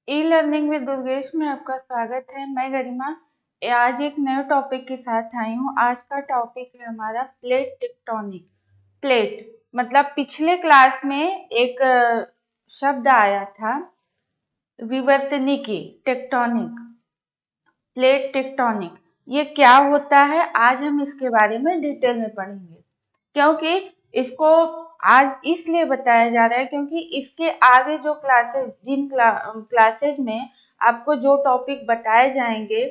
E learning with Durgesh में आपका स्वागत है। मैं गरिमा आज एक नए टॉपिक के साथ आई हूँ। आज का टॉपिक है हमारा प्लेट टेक्टोनिक। प्लेट मतलब पिछले क्लास में एक शब्द आया था विवर्तनिकी, टेक्टोनिक, प्लेट टेक्टोनिक। ये क्या होता है आज हम इसके बारे में डिटेल में पढ़ेंगे, क्योंकि इसको आज इसलिए बताया जा रहा है क्योंकि इसके आगे जो क्लासेज में आपको जो टॉपिक बताए जाएंगे,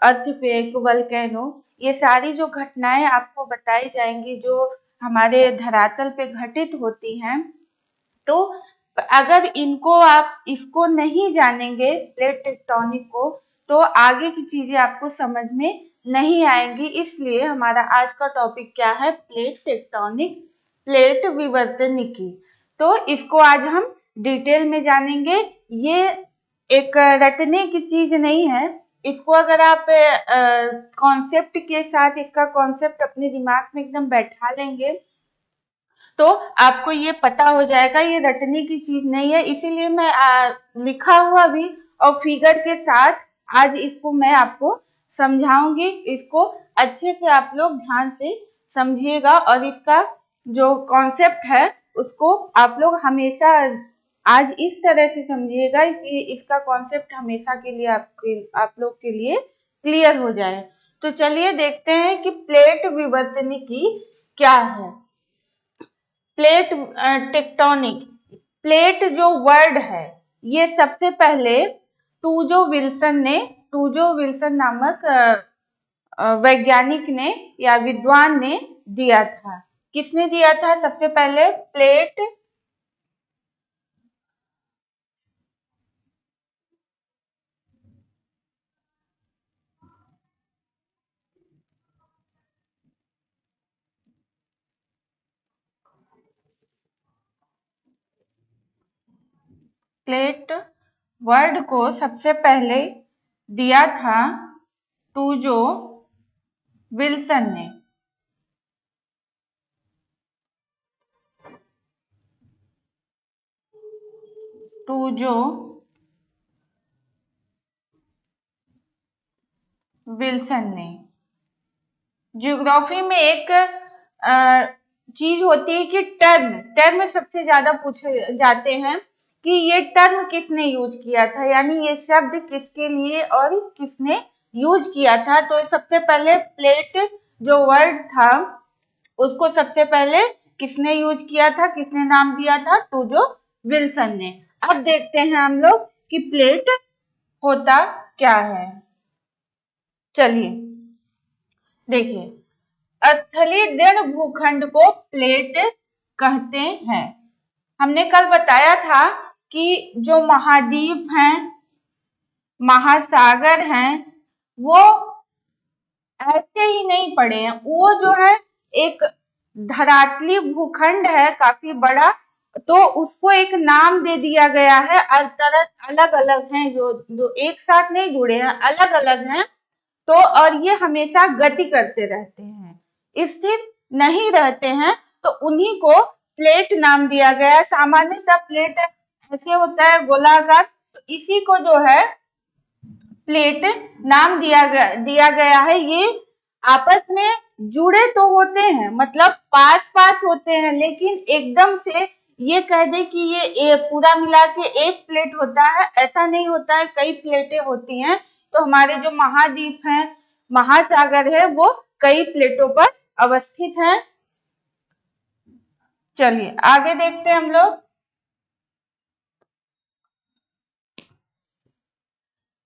अर्थक्वेक, वोल्केनो, ये सारी जो घटनाएं आपको बताई जाएंगी जो हमारे धरातल पे घटित होती हैं, तो अगर इसको नहीं जानेंगे प्लेट टेक्टोनिक को, तो आगे की चीजें आपको समझ में नहीं आएंगी। इसलिए हमारा आज का टॉपिक क्या है? प्लेट टेक्टोनिक, प्लेट विवर्तनिकी। तो इसको आज हम डिटेल में जानेंगे। ये एक रटने की चीज नहीं है। इसको अगर आप कॉन्सेप्ट के साथ इसका कॉन्सेप्ट अपने दिमाग में एकदम बैठा लेंगे तो आपको ये पता हो जाएगा ये रटने की चीज नहीं है। इसीलिए मैं लिखा हुआ भी और फिगर के साथ आज इसको मैं आपको समझाऊंगी। इसको अच्छे से आप लोग ध्यान से समझिएगा और इसका जो कॉन्सेप्ट है उसको आप लोग हमेशा आज इस तरह से समझिएगा कि इसका कॉन्सेप्ट हमेशा के लिए आप लोग के लिए क्लियर हो जाए। तो चलिए देखते हैं कि प्लेट विवर्तनिकी क्या है। प्लेट टेक्टोनिक, प्लेट जो वर्ड है ये सबसे पहले टूजो विल्सन नामक वैज्ञानिक ने या विद्वान ने दिया था। किसने दिया था? सबसे पहले प्लेट प्लेट वर्ड को सबसे पहले दिया था टूजो विल्सन ने। टूजो विल्सन ने। ज्योग्राफी में एक चीज होती है कि टर्म सबसे ज्यादा पूछे जाते हैं कि ये टर्म किसने यूज किया था, यानी ये शब्द किसके लिए और किसने यूज किया था। तो सबसे पहले प्लेट जो वर्ड था उसको सबसे पहले किसने यूज किया था, किसने नाम दिया था? टूजो विल्सन ने। अब देखते हैं हम लोग कि प्लेट होता क्या है। चलिए देखिए, स्थलीय दृढ़ भूखंड को प्लेट कहते हैं। हमने कल बताया था कि जो महाद्वीप हैं, महासागर हैं, वो ऐसे ही नहीं पड़े हैं। वो जो है एक धरातलीय भूखंड है काफी बड़ा, तो उसको एक नाम दे दिया गया है। अलग अलग हैं, जो एक साथ नहीं जुड़े हैं, अलग अलग हैं। तो और ये हमेशा गति करते रहते हैं, स्थिर नहीं रहते हैं, तो उन्हीं को प्लेट नाम दिया गया है। सामान्यतः प्लेट ऐसे होता है गोलाकार, तो इसी को जो है प्लेट नाम दिया गया है। ये आपस में जुड़े तो होते हैं, मतलब पास पास होते हैं, लेकिन एकदम से ये कह दे कि ये पूरा मिला के एक प्लेट होता है, ऐसा नहीं होता है। कई प्लेटें होती हैं। तो हमारे जो महाद्वीप हैं, महासागर है, वो कई प्लेटों पर अवस्थित हैं। चलिए आगे देखते हैं हम लोग।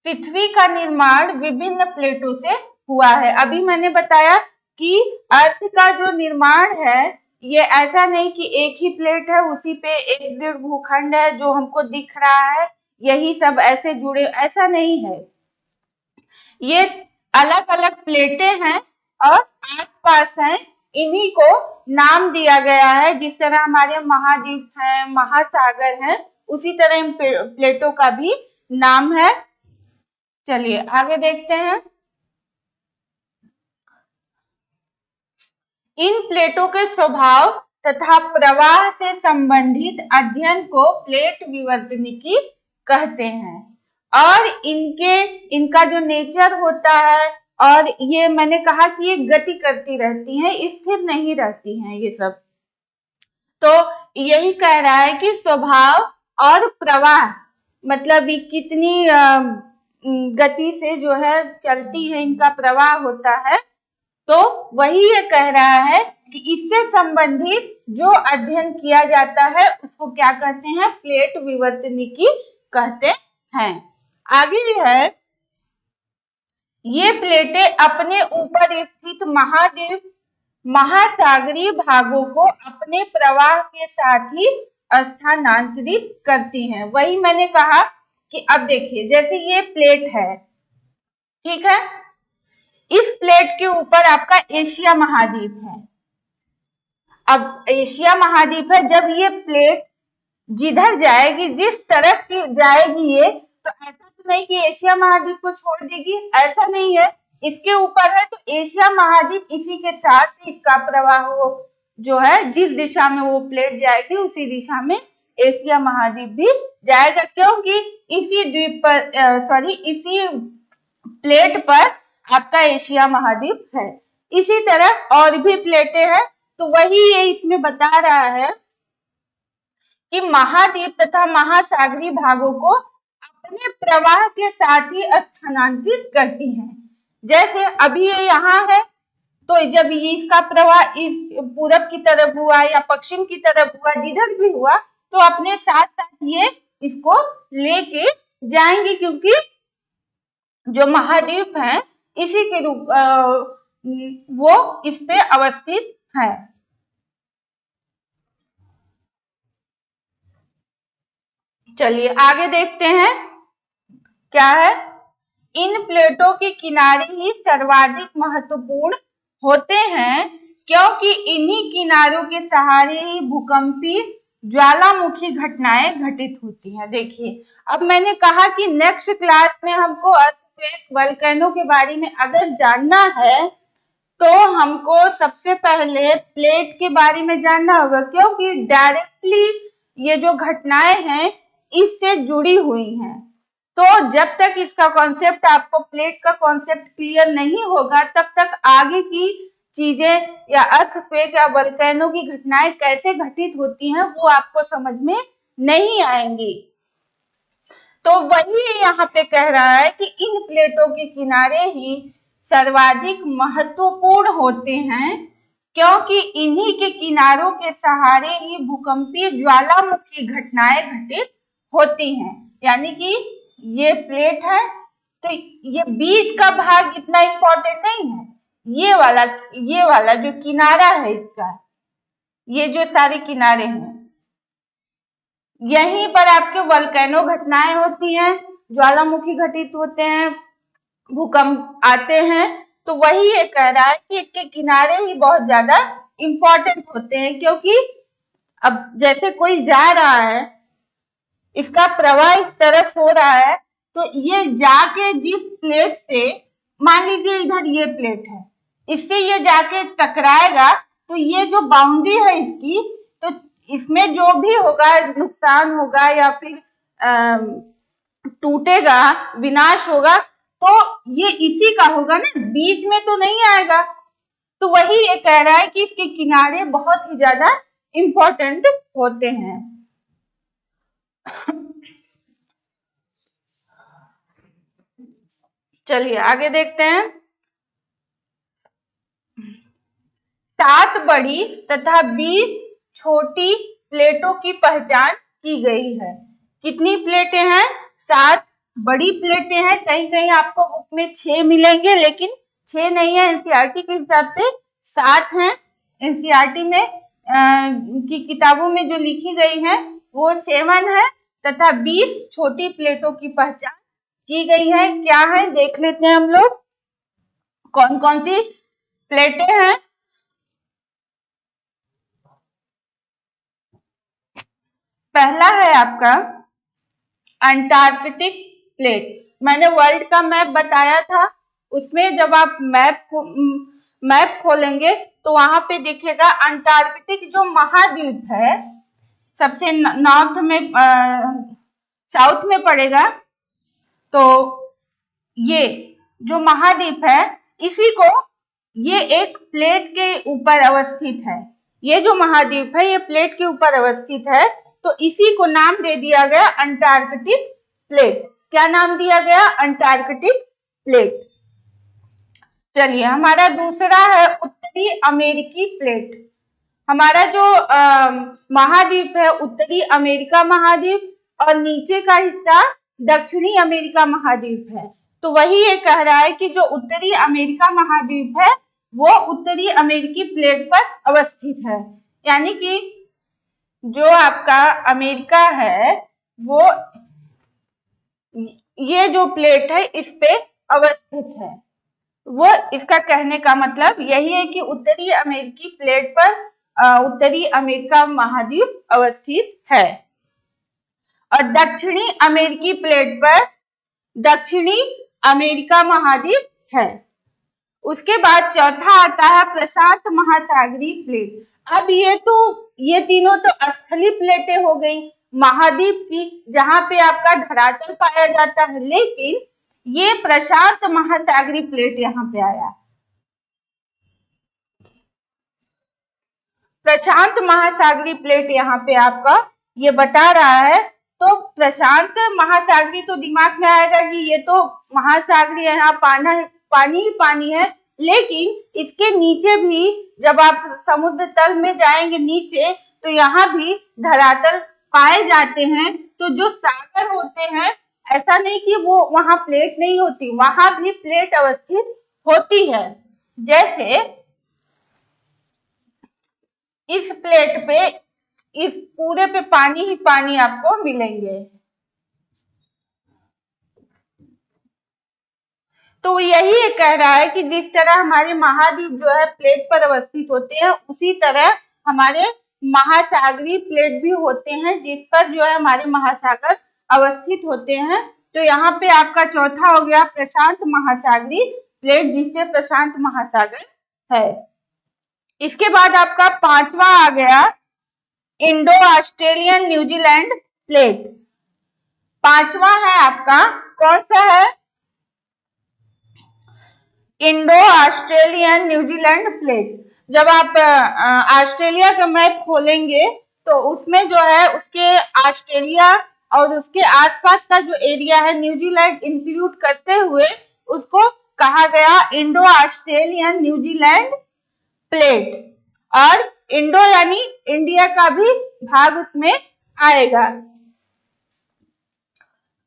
पृथ्वी का निर्माण विभिन्न प्लेटों से हुआ है। अभी मैंने बताया कि अर्थ का जो निर्माण है ये ऐसा नहीं कि एक ही प्लेट है, उसी पे एक दृढ़ भूखंड है जो हमको दिख रहा है, यही सब ऐसे जुड़े, ऐसा नहीं है। ये अलग अलग प्लेटें हैं और आसपास हैं, इन्हीं को नाम दिया गया है। जिस तरह हमारे महाद्वीप हैं, महासागर हैं, उसी तरह इन प्लेटों का भी नाम है। चलिए आगे देखते हैं। इन प्लेटों के स्वभाव तथा प्रवाह से संबंधित अध्ययन को प्लेट विवर्तनिकी कहते हैं। और इनका जो नेचर होता है, और ये मैंने कहा कि ये गति करती रहती हैं, स्थिर नहीं रहती हैं ये सब। तो यही कह रहा है कि स्वभाव और प्रवाह, मतलब ये कितनी गति से जो है चलती है, इनका प्रवाह होता है। तो वही ये कह रहा है कि इससे संबंधित जो अध्ययन किया जाता है उसको क्या कहते हैं, प्लेट विवर्तनिकी कहते हैं। आगे है, ये प्लेटें अपने ऊपर स्थित महाद्वीप महासागरीय भागों को अपने प्रवाह के साथ ही स्थानांतरित करती हैं। वही मैंने कहा कि अब देखिए, जैसे ये प्लेट है, ठीक है, इस प्लेट के ऊपर आपका एशिया महाद्वीप है। अब एशिया महाद्वीप है, जब ये प्लेट जिधर जाएगी, जिस तरफ की जाएगी ये, तो ऐसा तो नहीं कि एशिया महाद्वीप को छोड़ देगी, ऐसा नहीं है, इसके ऊपर है तो एशिया महाद्वीप इसी के साथ इसका प्रवाह जो है, जिस दिशा में वो प्लेट जाएगी उसी दिशा में एशिया महाद्वीप भी जाएगा, क्योंकि इसी द्वीप पर इसी प्लेट पर आपका एशिया महाद्वीप है। इसी तरह और भी प्लेटें हैं, तो वही ये इसमें बता रहा है कि महाद्वीप तथा महासागरीय भागों को अपने प्रवाह के साथ ही स्थानांतरित करती हैं। जैसे अभी ये यहाँ है, तो जब ये इसका प्रवाह इस पूरब की तरफ हुआ या पश्चिम की तरफ हुआ, जिधर भी हुआ, तो अपने साथ साथ ये इसको लेके जाएंगे, क्योंकि जो महाद्वीप है इसी के रूप वो इस पे अवस्थित है। चलिए आगे देखते हैं क्या है। इन प्लेटों के किनारे ही सर्वाधिक महत्वपूर्ण होते हैं, क्योंकि इन्हीं किनारों के सहारे ही भूकंपीय ज्वालामुखी घटनाएं घटित होती हैं। देखिए, अब मैंने कहा कि नेक्स्ट क्लास में हमको अर्थक्वेक, वोल्केनो के बारे में अगर जानना है तो हमको सबसे पहले प्लेट के बारे में जानना होगा, क्योंकि डायरेक्टली ये जो घटनाएं हैं इससे जुड़ी हुई हैं। तो जब तक इसका कॉन्सेप्ट, आपको प्लेट का कॉन्सेप्ट क्लियर नहीं होगा, तब तक आगे की चीजें या अर्थक्वेक या वोल्केनो की घटनाएं कैसे घटित होती हैं वो आपको समझ में नहीं आएंगी। तो वही यहाँ पे कह रहा है कि इन प्लेटों के किनारे ही सर्वाधिक महत्वपूर्ण होते हैं, क्योंकि इन्हीं के किनारों के सहारे ही भूकंपीय ज्वालामुखी घटनाएं घटित होती हैं। यानी कि ये प्लेट है, तो ये बीच का भाग इतना इंपॉर्टेंट नहीं है, ये वाला जो किनारा है इसका, ये जो सारे किनारे हैं, यहीं पर आपके वोल्केनो घटनाएं होती हैं, ज्वालामुखी घटित होते हैं, भूकंप आते हैं। तो वही ये कह रहा है कि इसके किनारे ही बहुत ज्यादा इंपॉर्टेंट होते हैं, क्योंकि अब जैसे कोई जा रहा है, इसका प्रवाह इस तरफ हो रहा है, तो ये जाके जिस प्लेट से, मान लीजिए इधर ये प्लेट है, इससे ये जाके टकराएगा, तो ये जो बाउंड्री है इसकी, तो इसमें जो भी होगा, नुकसान होगा या फिर टूटेगा, विनाश होगा, तो ये इसी का होगा ना, बीच में तो नहीं आएगा। तो वही ये कह रहा है कि इसके किनारे बहुत ही ज्यादा इंपॉर्टेंट होते हैं। चलिए आगे देखते हैं। 7 बड़ी तथा 20 छोटी प्लेटों की पहचान की गई है। कितनी प्लेटें हैं? 7 बड़ी प्लेटें हैं, कहीं कहीं आपको बुक में 6 मिलेंगे, लेकिन 6 नहीं है, एनसीईआरटी के हिसाब से 7 हैं। एनसीईआरटी में की किताबों में जो लिखी गई है वो 7 है, तथा 20 छोटी प्लेटों की पहचान की गई है। क्या है देख लेते हैं हम लोग, कौन कौन सी प्लेटें हैं। पहला है आपका अंटार्कटिक प्लेट। मैंने वर्ल्ड का मैप बताया था, उसमें जब आप मैप खोलेंगे तो वहां पे दिखेगा अंटार्कटिक जो महाद्वीप है, सबसे नॉर्थ में, साउथ में पड़ेगा, तो ये जो महाद्वीप है इसी को, ये एक प्लेट के ऊपर अवस्थित है। ये जो महाद्वीप है ये प्लेट के ऊपर अवस्थित है, तो इसी को नाम दे दिया गया अंटार्कटिक प्लेट। क्या नाम दिया गया? Antarctic plate. चलिए, हमारा दूसरा है उत्तरी अमेरिकी प्लेट। हमारा जो महाद्वीप है उत्तरी अमेरिका महाद्वीप, और नीचे का हिस्सा दक्षिणी अमेरिका महाद्वीप है। तो वही ये कह रहा है कि जो उत्तरी अमेरिका महाद्वीप है वो उत्तरी अमेरिकी प्लेट पर अवस्थित है। यानी कि जो आपका अमेरिका है वो ये जो प्लेट है इस पे अवस्थित है। वो इसका कहने का मतलब यही है कि उत्तरी अमेरिकी प्लेट पर उत्तरी अमेरिका महाद्वीप अवस्थित है, और दक्षिणी अमेरिकी प्लेट पर दक्षिणी अमेरिका महाद्वीप है। उसके बाद चौथा आता है प्रशांत महासागरीय प्लेट। अब ये तीनों तो स्थलीय प्लेटें हो गई महाद्वीप की, जहां पे आपका धरातल पाया जाता है, लेकिन ये प्रशांत महासागरीय प्लेट यहाँ पे आया। प्रशांत महासागरीय प्लेट यहाँ पे आपका ये बता रहा है। तो प्रशांत महासागरीय तो दिमाग में आएगा कि ये तो महासागरीय, यहाँ पानी ही पानी है, लेकिन इसके नीचे भी जब आप समुद्र तल में जाएंगे नीचे, तो यहाँ भी धरातल पाए जाते हैं। तो जो सागर होते हैं, ऐसा नहीं कि वो वहां प्लेट नहीं होती, वहां भी प्लेट अवस्थित होती है। जैसे इस प्लेट पे, इस पूरे पे पानी ही पानी आपको मिलेंगे। तो यही कह रहा है कि जिस तरह हमारे महाद्वीप जो है प्लेट पर अवस्थित होते हैं, उसी तरह हमारे महासागरीय प्लेट भी होते हैं, जिस पर जो है हमारे महासागर अवस्थित होते हैं। तो यहाँ पे आपका चौथा हो गया प्रशांत महासागरीय प्लेट, जिसमें प्रशांत महासागर है। इसके बाद आपका पांचवा आ गया इंडो ऑस्ट्रेलियन न्यूजीलैंड प्लेट। पांचवा है आपका, कौन सा है? Indo Australian New Zealand plate. जब आप ऑस्ट्रेलिया का मैप खोलेंगे तो उसमें जो है उसके ऑस्ट्रेलिया और उसके आसपास का जो एरिया है न्यूजीलैंड इंक्लूड करते हुए उसको कहा गया इंडो ऑस्ट्रेलियन न्यूजीलैंड प्लेट, और इंडो यानी इंडिया का भी भाग उसमें आएगा।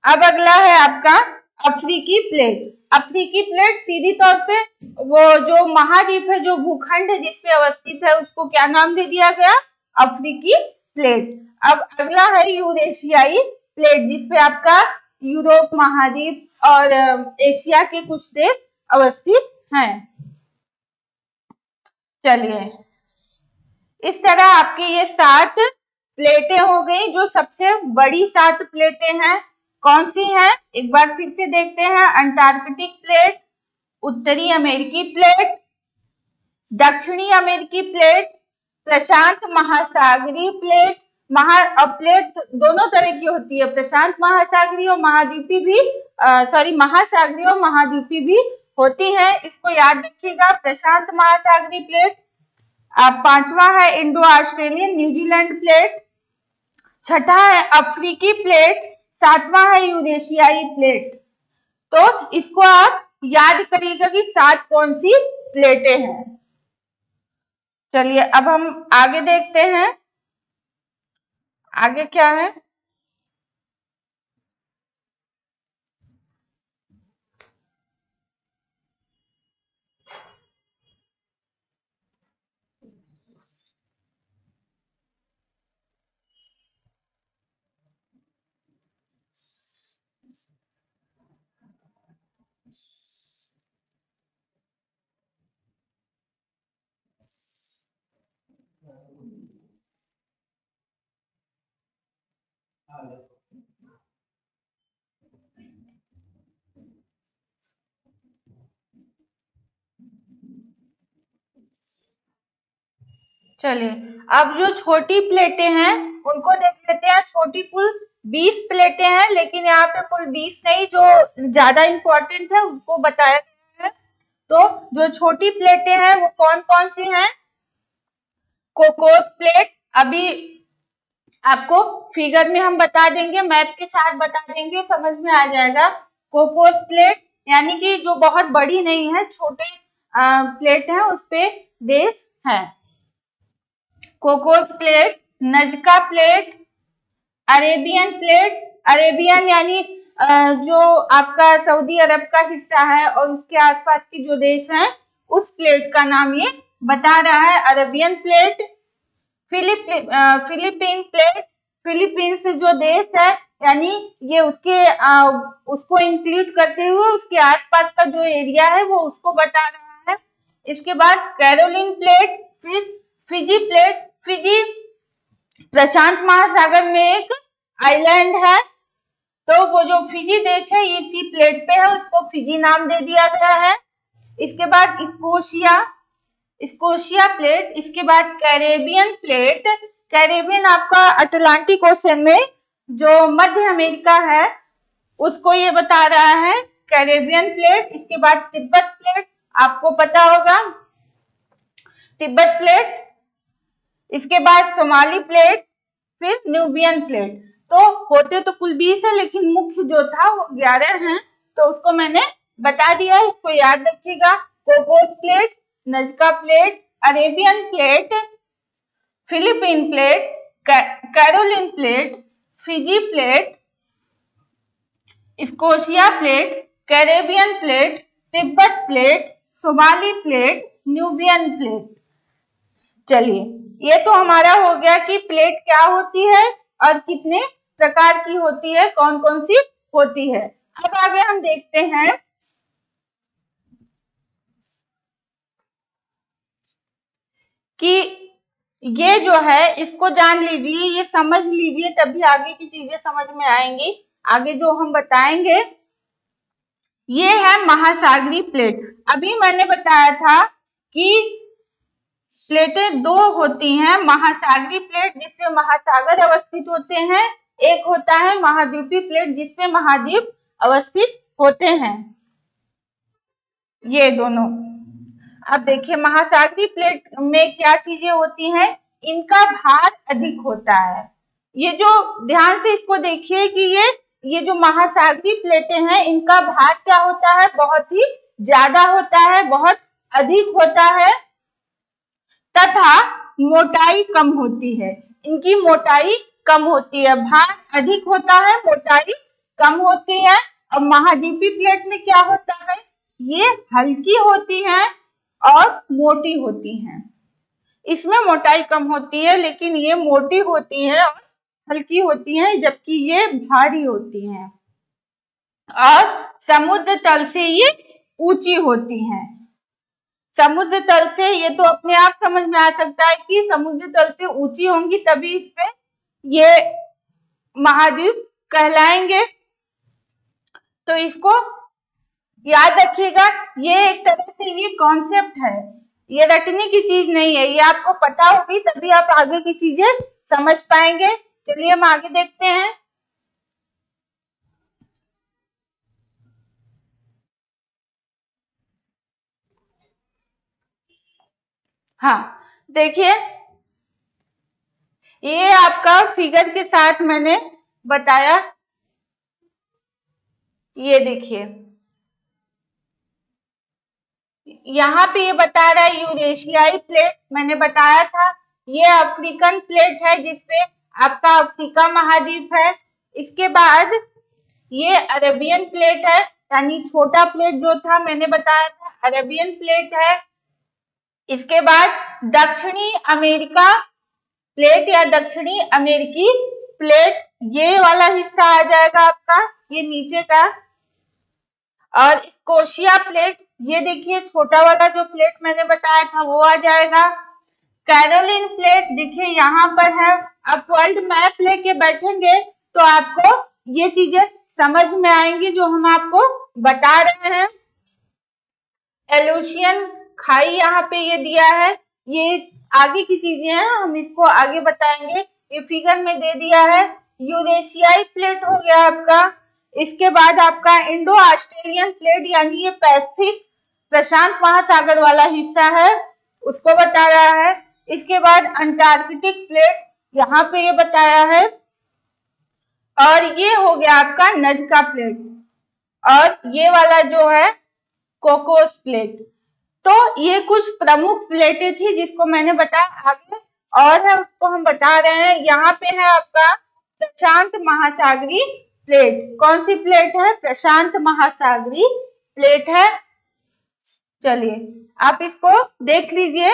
अब अगला है आपका अफ्रीकी प्लेट। अफ्रीकी प्लेट सीधी तौर पे वो जो महाद्वीप है, जो भूखंड है जिसपे अवस्थित है, उसको क्या नाम दे दिया गया? अफ्रीकी प्लेट। अब अगला है यूरेशियाई प्लेट, जिसपे आपका यूरोप महाद्वीप और एशिया के कुछ देश अवस्थित हैं। चलिए, इस तरह आपकी ये 7 प्लेटें हो गई। जो सबसे बड़ी 7 प्लेटें हैं कौन सी हैं? एक बार फिर से देखते हैं। अंटार्कटिक प्लेट, उत्तरी अमेरिकी प्लेट, दक्षिणी अमेरिकी प्लेट, प्रशांत महासागरीय प्लेट। प्लेट दोनों तरह की होती है, प्रशांत महासागरीय और महाद्वीपी भी, महासागरीय और महाद्वीपी भी होती है। इसको याद रखिएगा, प्रशांत महासागरीय प्लेट। अब पांचवा है इंडो ऑस्ट्रेलियन न्यूजीलैंड प्लेट, छठा है अफ्रीकी प्लेट, सातवां है यूरेशियाई प्लेट। तो इसको आप याद करिएगा कि 7 कौन सी प्लेटें हैं। चलिए, अब हम आगे देखते हैं, आगे क्या है। चलिए, अब जो छोटी प्लेटें हैं उनको देख लेते हैं। छोटी कुल 20 प्लेटें हैं, लेकिन यहाँ पे कुल 20 नहीं, जो ज्यादा इंपॉर्टेंट है उसको बताया गया है। तो जो छोटी प्लेटें हैं वो कौन कौन सी हैं? कोकोस प्लेट, अभी आपको फिगर में हम बता देंगे, मैप के साथ बता देंगे, समझ में आ जाएगा। कोकोस प्लेट यानी कि जो बहुत बड़ी नहीं है, छोटे प्लेट है, उस पे देश है। Cocos plate, Nazca plate, Arabian plate, Arabian यानी जो आपका सऊदी अरब का हिस्सा है और उसके आसपास के जो देश हैं, उस प्लेट का नाम ये बता रहा है, Arabian plate. Philippine plate, Philippines जो देश है, यानी ये उसको इंक्लूड करते हुए उसके आसपास का जो एरिया है वो उसको बता रहा है। इसके बाद कैरोलिन प्लेट, फिर फिजी प्लेट। फिजी प्रशांत महासागर में एक आइलैंड है, तो वो जो फिजी देश है ये इसी प्लेट पे है, उसको फिजी नाम दे दिया गया है। इसके बाद स्कोशिया प्लेट, इसके बाद कैरेबियन प्लेट। कैरेबियन आपका अटलांटिक ओशन में जो मध्य अमेरिका है उसको ये बता रहा है, कैरेबियन प्लेट। इसके बाद तिब्बत प्लेट, आपको पता होगा तिब्बत प्लेट। इसके बाद सोमाली प्लेट, फिर न्यूबियन प्लेट। तो होते तो कुल 20 है, लेकिन मुख्य जो था वो 11 हैं, तो उसको मैंने बता दिया, इसको याद रखिएगा। Cocos plate, Nazca plate, Arabian plate, Philippine plate, Caroline plate, Fiji plate, Scotia plate, Caribbean plate, Tibet plate, Somali plate, Nubian plate. चलिए, ये तो हमारा हो गया कि प्लेट क्या होती है और कितने प्रकार की होती है, कौन कौन सी होती है। अब आगे हम देखते हैं कि ये जो है इसको जान लीजिए, ये समझ लीजिए, तभी आगे की चीजें समझ में आएंगी। आगे जो हम बताएंगे ये है महासागरीय प्लेट। अभी मैंने बताया था कि प्लेटें दो होती हैं, महासागरीय प्लेट जिसमें महासागर अवस्थित होते हैं, एक होता है महाद्वीपीय प्लेट जिसमें महाद्वीप अवस्थित होते हैं, ये दोनों। अब देखिए महासागरीय प्लेट में क्या चीजें होती हैं, इनका भार अधिक होता है। ये जो ध्यान से इसको देखिए कि ये जो महासागरीय प्लेटें हैं इनका भार क्या होता है, बहुत ही ज्यादा होता है, बहुत अधिक होता है, तथा मोटाई कम होती है। इनकी मोटाई कम होती है, भार अधिक होता है, मोटाई कम होती है। अब महाद्वीपीय प्लेट में क्या होता है, ये हल्की होती हैं और मोटी होती हैं। इसमें मोटाई कम होती है, लेकिन ये मोटी होती है और हल्की होती हैं, जबकि ये भारी होती हैं। और समुद्र तल से ये ऊंची होती हैं। समुद्र तल से, ये तो अपने आप समझ में आ सकता है कि समुद्र तल से ऊंची होंगी तभी इस पे ये महाद्वीप कहलाएंगे। तो इसको याद रखिएगा, ये एक तरह से ये कॉन्सेप्ट है, ये रटने की चीज नहीं है, ये आपको पता होगी तभी आप आगे की चीजें समझ पाएंगे। चलिए हम आगे देखते हैं। हाँ देखिए, ये आपका फिगर के साथ मैंने बताया, ये देखिए यहाँ पे ये बता रहा है यूरेशियाई प्लेट, मैंने बताया था। ये अफ्रीकन प्लेट है जिसपे आपका अफ्रीका महाद्वीप है। इसके बाद ये अरेबियन प्लेट है, यानी छोटा प्लेट जो था मैंने बताया था अरेबियन प्लेट है। इसके बाद दक्षिणी अमेरिका प्लेट या दक्षिणी अमेरिकी प्लेट, ये वाला हिस्सा आ जाएगा आपका, ये नीचे का। और स्कोशिया प्लेट, ये देखिए छोटा वाला जो प्लेट मैंने बताया था वो आ जाएगा। कैरोलिन प्लेट देखिए यहाँ पर है। आप वर्ल्ड मैप लेके बैठेंगे तो आपको ये चीजें समझ में आएंगी जो हम आपको बता रहे हैं। एलुशियन खाई यहाँ पे ये दिया है, ये आगे की चीजें हैं, हम इसको आगे बताएंगे। ये फिगर में दे दिया है यूरेशियाई प्लेट हो गया आपका। इसके बाद आपका इंडो ऑस्ट्रेलियन प्लेट यानी ये पैसिफिक प्रशांत महासागर वाला हिस्सा है, उसको बता रहा है। इसके बाद अंटार्कटिक प्लेट यहाँ पे ये बताया है, और ये हो गया आपका नजका प्लेट, और ये वाला जो है कोकोस प्लेट। तो ये कुछ प्रमुख प्लेटें थी जिसको मैंने बताया। आगे और है उसको हम बता रहे हैं। यहाँ पे है आपका प्रशांत महासागरीय प्लेट। कौन सी प्लेट है? प्रशांत महासागरीय प्लेट है। चलिए आप इसको देख लीजिए,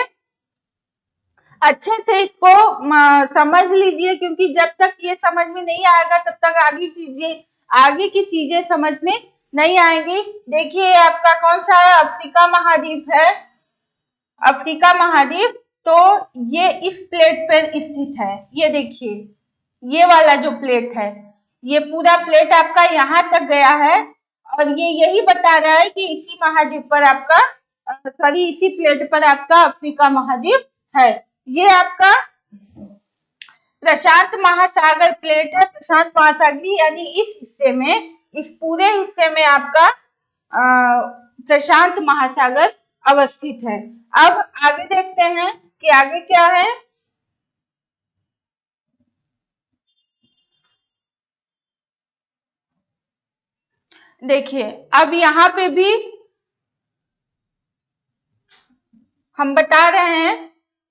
अच्छे से इसको समझ लीजिए, क्योंकि जब तक ये समझ में नहीं आएगा तब तक आगे की चीजें समझ में नहीं आएंगी। देखिए आपका कौन सा है? अफ्रीका महाद्वीप है। अफ्रीका महाद्वीप, तो ये इस प्लेट पर स्थित है। ये देखिए ये वाला जो प्लेट है, ये पूरा प्लेट आपका यहाँ तक गया है, और ये यही बता रहा है कि इसी महाद्वीप पर आपका इसी प्लेट पर आपका अफ्रीका महाद्वीप है। ये आपका प्रशांत महासागर प्लेट है, प्रशांत महासागरीय, यानी इस हिस्से में, इस पूरे हिस्से में आपका प्रशांत महासागर अवस्थित है। अब आगे देखते हैं कि आगे क्या है। देखिए अब यहाँ पे भी हम बता रहे हैं,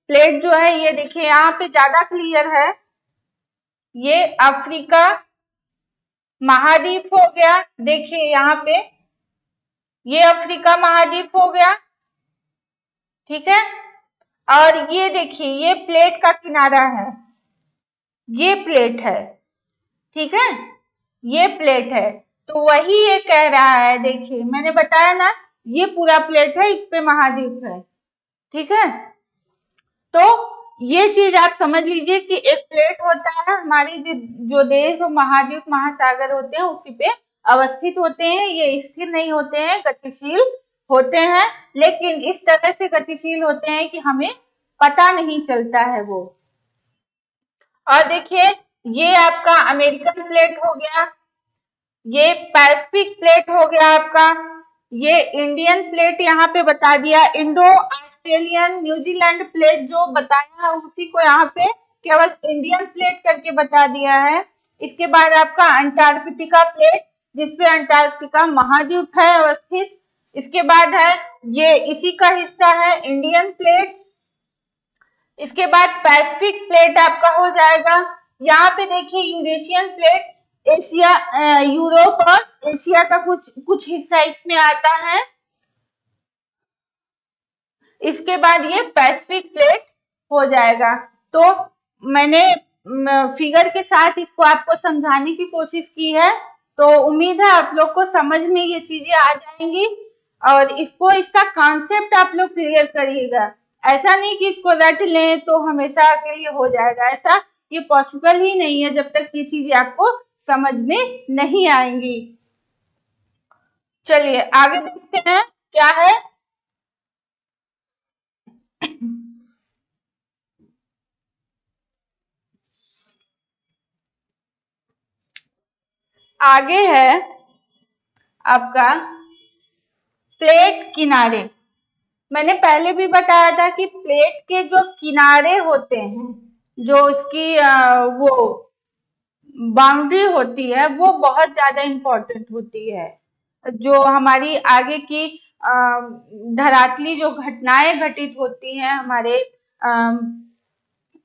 प्लेट जो है ये देखिए यहाँ पे ज्यादा क्लियर है। ये अफ्रीका महाद्वीप हो गया, देखिए यहाँ पे ये अफ्रीका महाद्वीप हो गया, ठीक है। और ये देखिए ये प्लेट का किनारा है, ये प्लेट है, ठीक है, ये प्लेट है। तो वही ये कह रहा है, देखिए मैंने बताया ना, ये पूरा प्लेट है, इस पे महाद्वीप है, ठीक है। तो ये चीज आप समझ लीजिए कि एक प्लेट होता है, हमारी जो देश और महाद्वीप महासागर होते हैं उसी पे अवस्थित होते हैं। ये स्थिर नहीं होते हैं, गतिशील होते हैं, लेकिन इस तरह से गतिशील होते हैं कि हमें पता नहीं चलता है वो। और देखिए ये आपका अमेरिकन प्लेट हो गया, ये पैसिफिक प्लेट हो गया आपका, ये इंडियन प्लेट यहाँ पे बता दिया, इंडो ऑस्ट्रेलियन न्यूजीलैंड प्लेट जो बताया उसी को यहाँ पे केवल इंडियन प्लेट करके बता दिया है। इसके बाद आपका अंटार्कटिका प्लेट, जिसपे अंटार्कटिका महाद्वीप है अवस्थित। इसके बाद है ये इसी का हिस्सा है इंडियन प्लेट। इसके बाद पैसिफिक प्लेट आपका हो जाएगा। यहाँ पे देखिए यूरेशियन प्लेट, एशिया, यूरोप और एशिया का कुछ हिस्सा इसमें आता है। इसके बाद ये पैसिफिक प्लेट हो जाएगा। तो मैंने फिगर के साथ इसको आपको समझाने की कोशिश की है, तो उम्मीद है आप लोग को समझ में ये चीजें आ जाएंगी, और इसका कॉन्सेप्ट आप लोग क्लियर करिएगा। ऐसा नहीं कि इसको रट लें तो हमेशा के लिए हो जाएगा, ऐसा ये पॉसिबल ही नहीं है जब तक ये चीजें आपको समझ में नहीं आएंगी। चलिए आगे देखते हैं क्या है। आगे है आपका प्लेट किनारे। मैंने पहले भी बताया था कि प्लेट के जो किनारे होते हैं, जो उसकी वो बाउंड्री होती है, वो बहुत ज्यादा इम्पोर्टेंट होती है। जो हमारी आगे की धरातली जो घटनाएं घटित होती हैं हमारे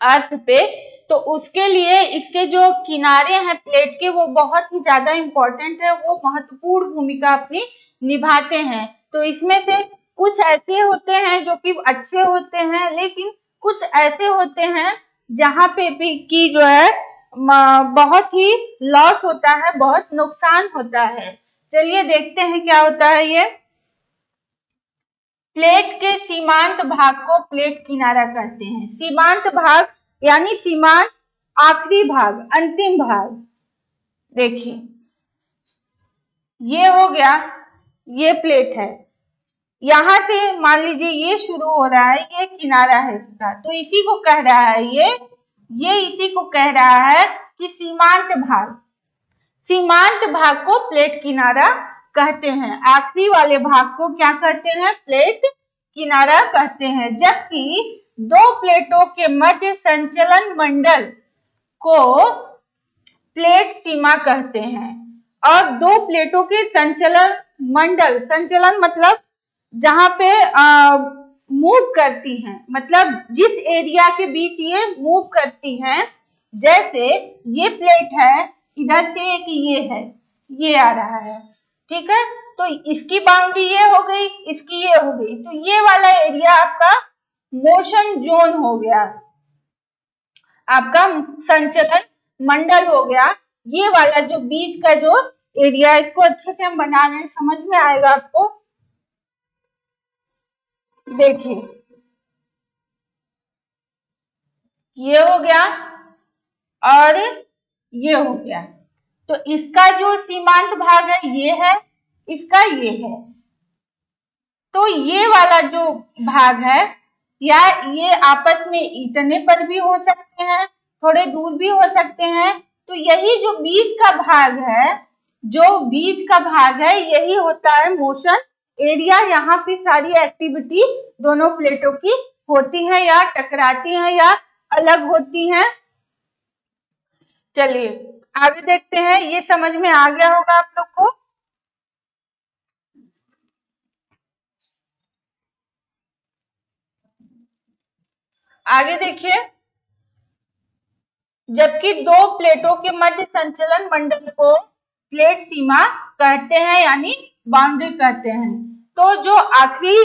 अर्थ पे, तो उसके लिए इसके जो किनारे हैं प्लेट के, वो बहुत ही ज्यादा इम्पोर्टेंट है, वो महत्वपूर्ण भूमिका अपनी निभाते हैं। तो इसमें से कुछ ऐसे होते हैं जो कि अच्छे होते हैं, लेकिन कुछ ऐसे होते हैं जहां पे भी की जो है बहुत ही लॉस होता है, बहुत नुकसान होता है। चलिए देखते हैं क्या होता है ये। प्लेट के सीमांत भाग को प्लेट किनारा कहते हैं। सीमांत भाग यानी सीमांत आखिरी भाग, अंतिम भाग। देखिए ये हो गया, ये प्लेट है, यहां से मान लीजिए ये शुरू हो रहा है, ये किनारा है इसका, तो इसी को कह रहा है ये इसी को कह रहा है कि सीमांत भाग को प्लेट किनारा कहते हैं। आखिरी वाले भाग को क्या कहते हैं? प्लेट किनारा कहते हैं। जबकि दो प्लेटों के मध्य संचलन मंडल को प्लेट सीमा कहते हैं। और दो प्लेटों के संचलन मंडल, संचलन मतलब जहां पे मूव करती हैं, मतलब जिस एरिया के बीच ये मूव करती हैं, जैसे ये प्लेट है, इधर से एक ये है, ये आ रहा है, ठीक है, तो इसकी बाउंड्री ये हो गई, इसकी ये हो गई, तो ये वाला एरिया आपका मोशन जोन हो गया, आपका संचलन मंडल हो गया। ये वाला जो बीच का जो एरिया, इसको अच्छे से हम बना रहे हैं, समझ में आएगा आपको। देखिए ये हो गया और ये हो गया, तो इसका जो सीमांत भाग है ये है, इसका ये है, तो ये वाला जो भाग है या ये आपस में इतने पर भी हो सकते हैं, थोड़े दूर भी हो सकते हैं, तो यही जो बीच का भाग है, जो बीच का भाग है यही होता है मोशन एरिया। यहाँ पे सारी एक्टिविटी दोनों प्लेटों की होती है, या टकराती हैं या अलग होती हैं। चलिए आगे देखते हैं, ये समझ में आ गया होगा आप लोग को। आगे देखिए, जबकि दो प्लेटों के मध्य संचलन मंडल को प्लेट सीमा कहते हैं, यानी बाउंड्री कहते हैं। तो जो आखिरी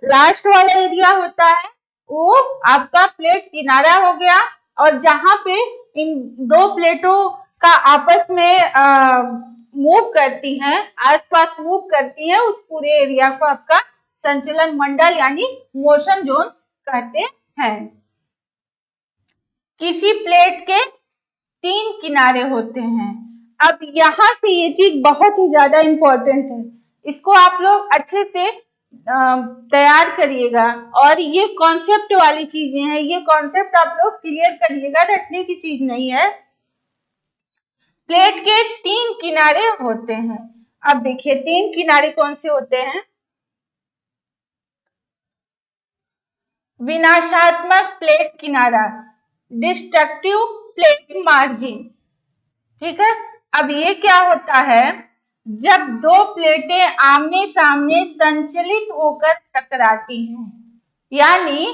लास्ट वाला एरिया होता है वो आपका प्लेट किनारा हो गया, और जहां पे इन दो प्लेटों का आपस में मूव करती हैं, आसपास मूव करती हैं, उस पूरे एरिया को आपका संचलन मंडल यानी मोशन जोन कहते हैं। किसी प्लेट के 3 किनारे होते हैं। अब यहाँ से ये चीज बहुत ही ज्यादा इंपॉर्टेंट है, इसको आप लोग अच्छे से तैयार करिएगा, और ये कॉन्सेप्ट वाली चीजें हैं, ये कॉन्सेप्ट आप लोग क्लियर करिएगा, रटने की चीज नहीं है। प्लेट के 3 किनारे होते हैं। अब देखिए 3 किनारे कौन से होते हैं? विनाशात्मक प्लेट किनारा, डिस्ट्रक्टिव प्लेट मार्जिन, ठीक है। अब ये क्या होता है? जब दो प्लेटें आमने सामने संचलित होकर टकराती हैं, यानी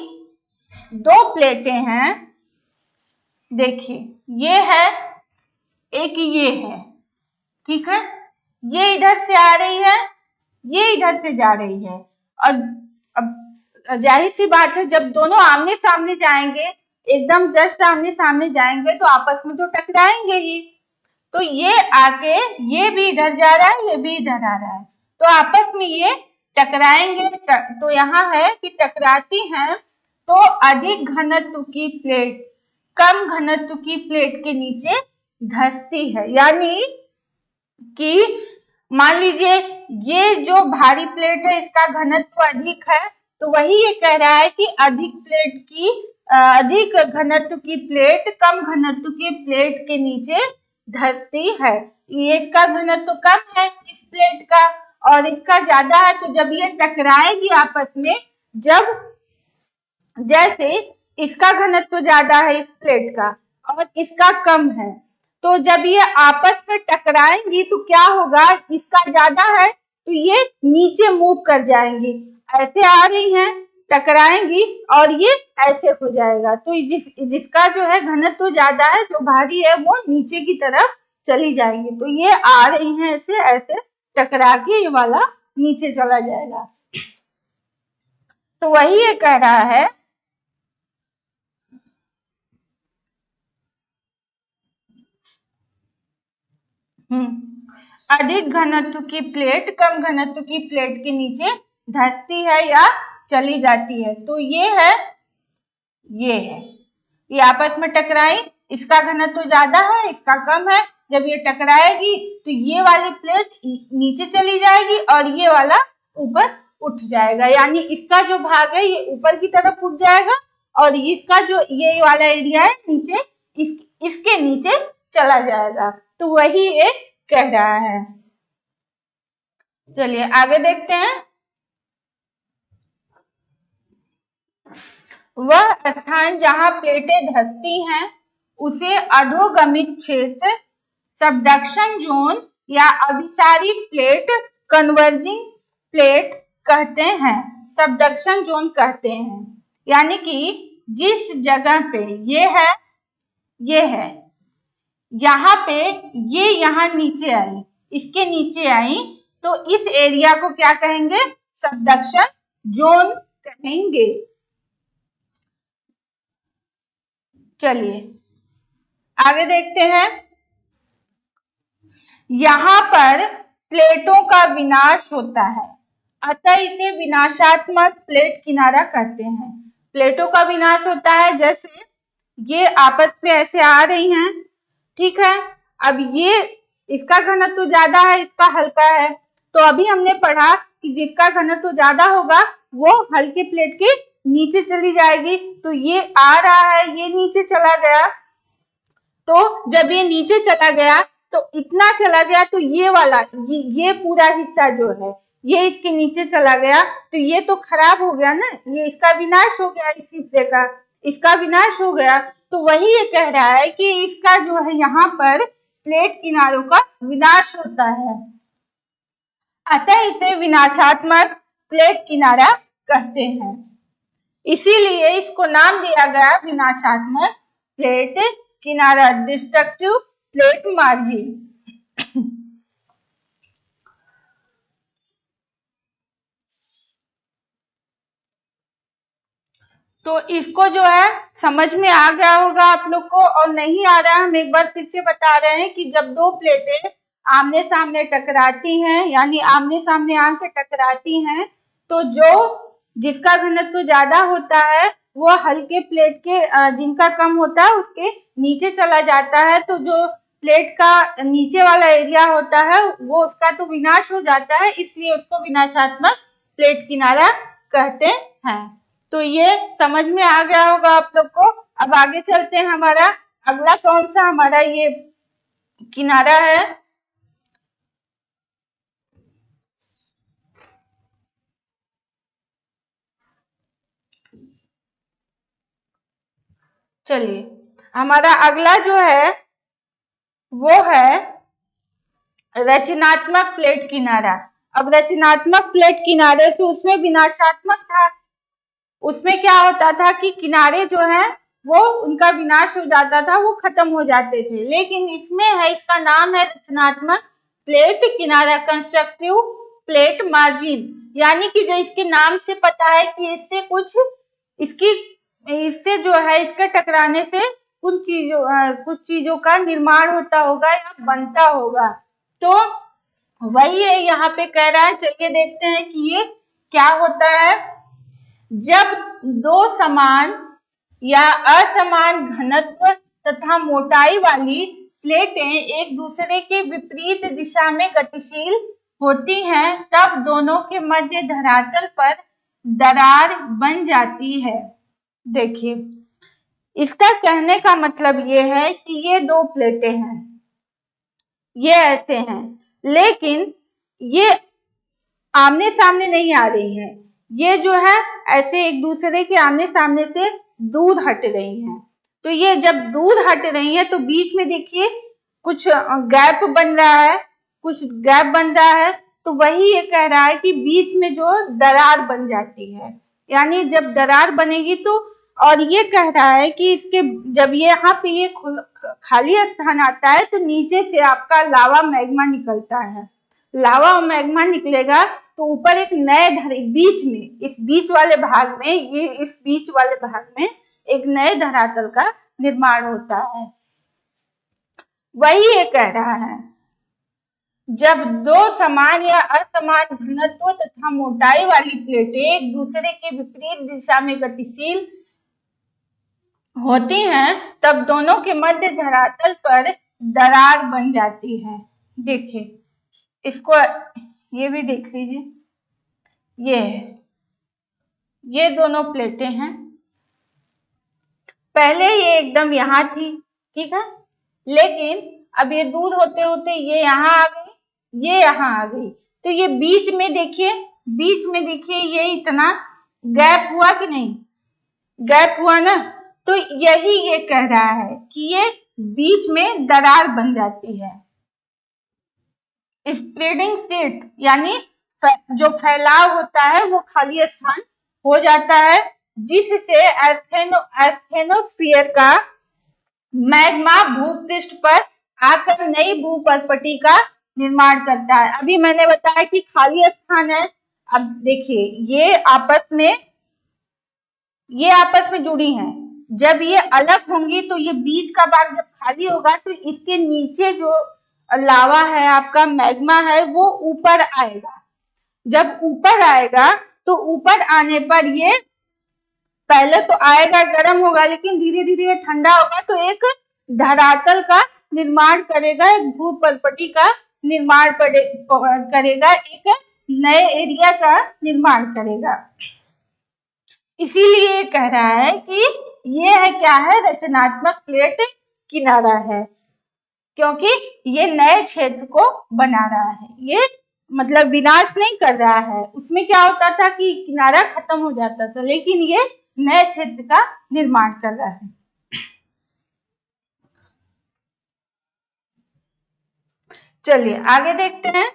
दो प्लेटें हैं, देखिए ये है, एक ये है, ठीक है, ये इधर से आ रही है, ये इधर से जा रही है, और अब जाहिर सी बात है जब दोनों आमने सामने जाएंगे, एकदम जस्ट आमने सामने जाएंगे, तो आपस में तो टकराएंगे ही। तो ये आके ये भी इधर जा रहा है, ये भी इधर आ रहा है, तो आपस में ये टकराएंगे। तो यहाँ है कि टकराती हैं तो अधिक घनत्व की प्लेट कम घनत्व की प्लेट के नीचे धंसती है, यानी कि मान लीजिए ये जो भारी प्लेट है इसका घनत्व अधिक है, तो वही ये कह रहा है कि अधिक घनत्व की प्लेट कम घनत्व की प्लेट के नीचे धंसती है। ये इसका घनत्व कम है इस प्लेट का, और इसका ज्यादा है, तो जब ये टकराएगी आपस में, जब जैसे इसका घनत्व ज्यादा है इस प्लेट का और इसका कम है, तो जब ये आपस में टकराएंगी तो क्या होगा? इसका ज्यादा है तो ये नीचे मूव कर जाएंगी, ऐसे आ रही हैं, टकराएंगी और ये ऐसे हो जाएगा। तो जिसका जो है घनत्व ज्यादा है, जो भारी है, वो नीचे की तरफ चली जाएंगी। तो ये आ रही हैं ऐसे ऐसे टकरा के, ये वाला नीचे चला जाएगा। तो वही ये कह रहा है अधिक घनत्व की प्लेट कम घनत्व की प्लेट के नीचे धंसती है या चली जाती है। तो ये है, ये आपस में टकराई, इसका घनत्व ज्यादा है, इसका कम है, जब ये टकराएगी तो ये वाली प्लेट नीचे चली जाएगी और ये वाला ऊपर उठ जाएगा, यानी इसका जो भाग है ये ऊपर की तरफ उठ जाएगा और इसका जो ये वाला एरिया है नीचे, इसके नीचे चला जाएगा। तो वही ये कह रहा है। चलिए आगे देखते हैं। वह स्थान जहां प्लेटें धंसती हैं उसे अधोगमित क्षेत्र, सबडक्शन जोन या अभिसारी प्लेट, कन्वर्जिंग प्लेट कहते हैं, सबडक्शन जोन कहते हैं। यानी कि जिस जगह पे ये है, यहाँ पे ये यहाँ नीचे आई, इसके नीचे आई, तो इस एरिया को क्या कहेंगे? सबडक्शन जोन कहेंगे। चलिए आगे देखते हैं। यहाँ पर प्लेटों का विनाश होता है, अतः इसे विनाशात्मक प्लेट किनारा कहते हैं। प्लेटों का विनाश होता है, जैसे ये आपस में ऐसे आ रही हैं, ठीक है। अब ये इसका घनत्व ज्यादा है, इसका हल्का है, तो अभी हमने पढ़ा कि जिसका घनत्व ज्यादा होगा वो हल्के प्लेट के नीचे चली जाएगी। तो ये आ रहा है, ये नीचे चला गया, तो जब ये नीचे चला गया तो इतना चला गया, तो ये वाला ये पूरा हिस्सा जो है ये इसके नीचे चला गया, तो ये तो खराब हो गया ना, ये इसका विनाश हो गया, इस हिस्से का इसका विनाश हो गया। तो वही ये कह रहा है कि इसका जो है यहाँ पर प्लेट किनारों का विनाश होता है, अतः इसे विनाशात्मक प्लेट किनारा कहते हैं। इसीलिए इसको नाम दिया गया विनाशात्मक प्लेट किनारा, डिस्ट्रक्टिव प्लेट मार्जिन। तो इसको जो है समझ में आ गया होगा आप लोग को, और नहीं आ रहा है हम एक बार फिर से बता रहे हैं कि जब दो प्लेटें आमने सामने टकराती हैं, यानी आमने सामने आके टकराती हैं, तो जो जिसका घनत्व ज्यादा होता है वो हल्के प्लेट के जिनका कम होता है उसके नीचे चला जाता है। तो जो प्लेट का नीचे वाला एरिया होता है वो उसका तो विनाश हो जाता है, इसलिए उसको विनाशात्मक प्लेट किनारा कहते हैं। तो ये समझ में आ गया होगा आप लोग को। अब आगे चलते हैं, हमारा अगला कौन सा हमारा ये किनारा है? चलिए हमारा अगला जो है वो है रचनात्मक प्लेट किनारा। अब रचनात्मक प्लेट किनारे से उसमें विनाशात्मक था, उसमें क्या होता था कि किनारे जो है वो उनका विनाश हो जाता था, वो खत्म हो जाते थे। लेकिन इसमें है, इसका नाम है रचनात्मक प्लेट किनारा, कंस्ट्रक्टिव प्लेट मार्जिन। यानी कि जो इसके नाम से पता है कि इससे कुछ इससे जो है इसके टकराने से कुछ चीजों का निर्माण होता होगा या बनता होगा। तो वही है यहाँ पे कह रहा है। चलिए देखते हैं कि ये क्या होता है। जब दो समान या असमान घनत्व तथा मोटाई वाली प्लेटें एक दूसरे के विपरीत दिशा में गतिशील होती हैं, तब दोनों के मध्य धरातल पर दरार बन जाती है। देखिए इसका कहने का मतलब ये है कि ये दो प्लेटें हैं, ये ऐसे हैं, लेकिन ये आमने सामने नहीं आ रही है, ये जो है ऐसे एक दूसरे के आमने सामने से दूर हट रही हैं। तो ये जब दूर हट रही है तो बीच में देखिए कुछ गैप बन रहा है, तो वही ये कह रहा है कि बीच में जो दरार बन जाती है। यानी जब दरार बनेगी तो, और ये कह रहा है कि इसके जब ये यहाँ पे ये खाली स्थान आता है तो नीचे से आपका लावा मैग्मा निकलता है। लावा और मैग्मा निकलेगा तो ऊपर एक नए बीच में, इस बीच वाले भाग में एक नए धरातल का निर्माण होता है। वही ये कह रहा है, जब दो समान या असमान घनत्व तथा मोटाई वाली प्लेटें एक दूसरे के विपरीत दिशा में गतिशील होती हैं, तब दोनों के मध्य धरातल पर दरार बन जाती है। देखिए इसको ये भी देख लीजिए, ये दोनों प्लेटें हैं। पहले ये एकदम यहाँ थी, ठीक है, लेकिन अब ये दूर होते होते ये यहाँ आ गई, ये यहाँ आ गई, तो ये बीच में देखिए, ये इतना गैप हुआ कि नहीं, गैप हुआ ना। तो यही ये कह रहा है कि ये बीच में दरार बन जाती है। स्प्रेडिंग स्टेट यानी जो फैलाव होता है वो खाली स्थान हो जाता है, जिससे एस्थेनोस्फीयर का मैग्मा भूपृष्ठ पर आकर नई भूपर्पटी का निर्माण करता है। अभी मैंने बताया कि खाली स्थान है। अब देखिए ये आपस में जुड़ी हैं। जब ये अलग होंगी तो ये बीच का भाग जब खाली होगा तो इसके नीचे जो लावा है, आपका मैग्मा है, वो ऊपर आएगा। जब ऊपर आएगा तो ऊपर आने पर ये पहले तो आएगा, गर्म होगा, लेकिन धीरे धीरे ये ठंडा होगा तो एक धरातल का निर्माण करेगा, एक भूपर्पटी का निर्माण करेगा, एक नए एरिया का निर्माण करेगा। इसीलिए ये कह रहा है कि ये है क्या है, रचनात्मक प्लेट किनारा है, क्योंकि ये नए क्षेत्र को बना रहा है। ये मतलब विनाश नहीं कर रहा है। उसमें क्या होता था कि किनारा खत्म हो जाता था, लेकिन ये नए क्षेत्र का निर्माण कर रहा है। चलिए आगे देखते हैं।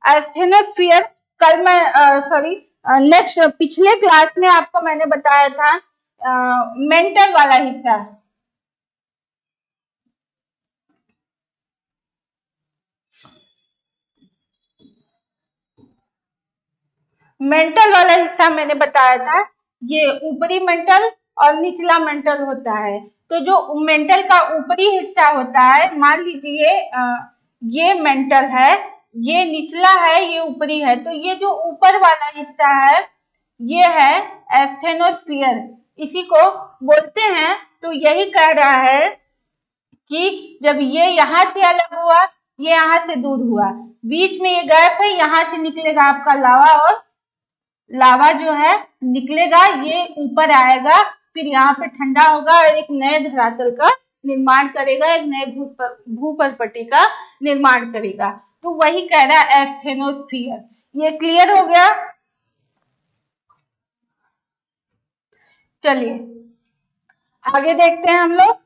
एस्थेनोस्फीयर कल मैं नेक्स्ट पिछले क्लास में आपको मैंने बताया था मेंटल वाला हिस्सा। मेंटल वाला हिस्सा मैंने बताया था, ये ऊपरी मेंटल और निचला मेंटल होता है। तो जो मेंटल का ऊपरी हिस्सा होता है, मान लीजिए ये मेंटल है, ये निचला है, ये ऊपरी है, तो ये जो ऊपर वाला हिस्सा है ये है एस्थेनोस्फीयर, इसी को बोलते हैं। तो यही कह रहा है कि जब ये यहाँ से अलग हुआ, ये यहाँ से दूर हुआ, बीच में ये गैप है, यहाँ से निकलेगा आपका लावा, और लावा जो है निकलेगा, ये ऊपर आएगा, फिर यहाँ पे ठंडा होगा और एक नए धरातल का निर्माण करेगा, एक नए भूपर्पटी का निर्माण करेगा। तो वही कह रहा है एस्थेनोस्फीयर। ये क्लियर हो गया। चलिए आगे देखते हैं हम लोग।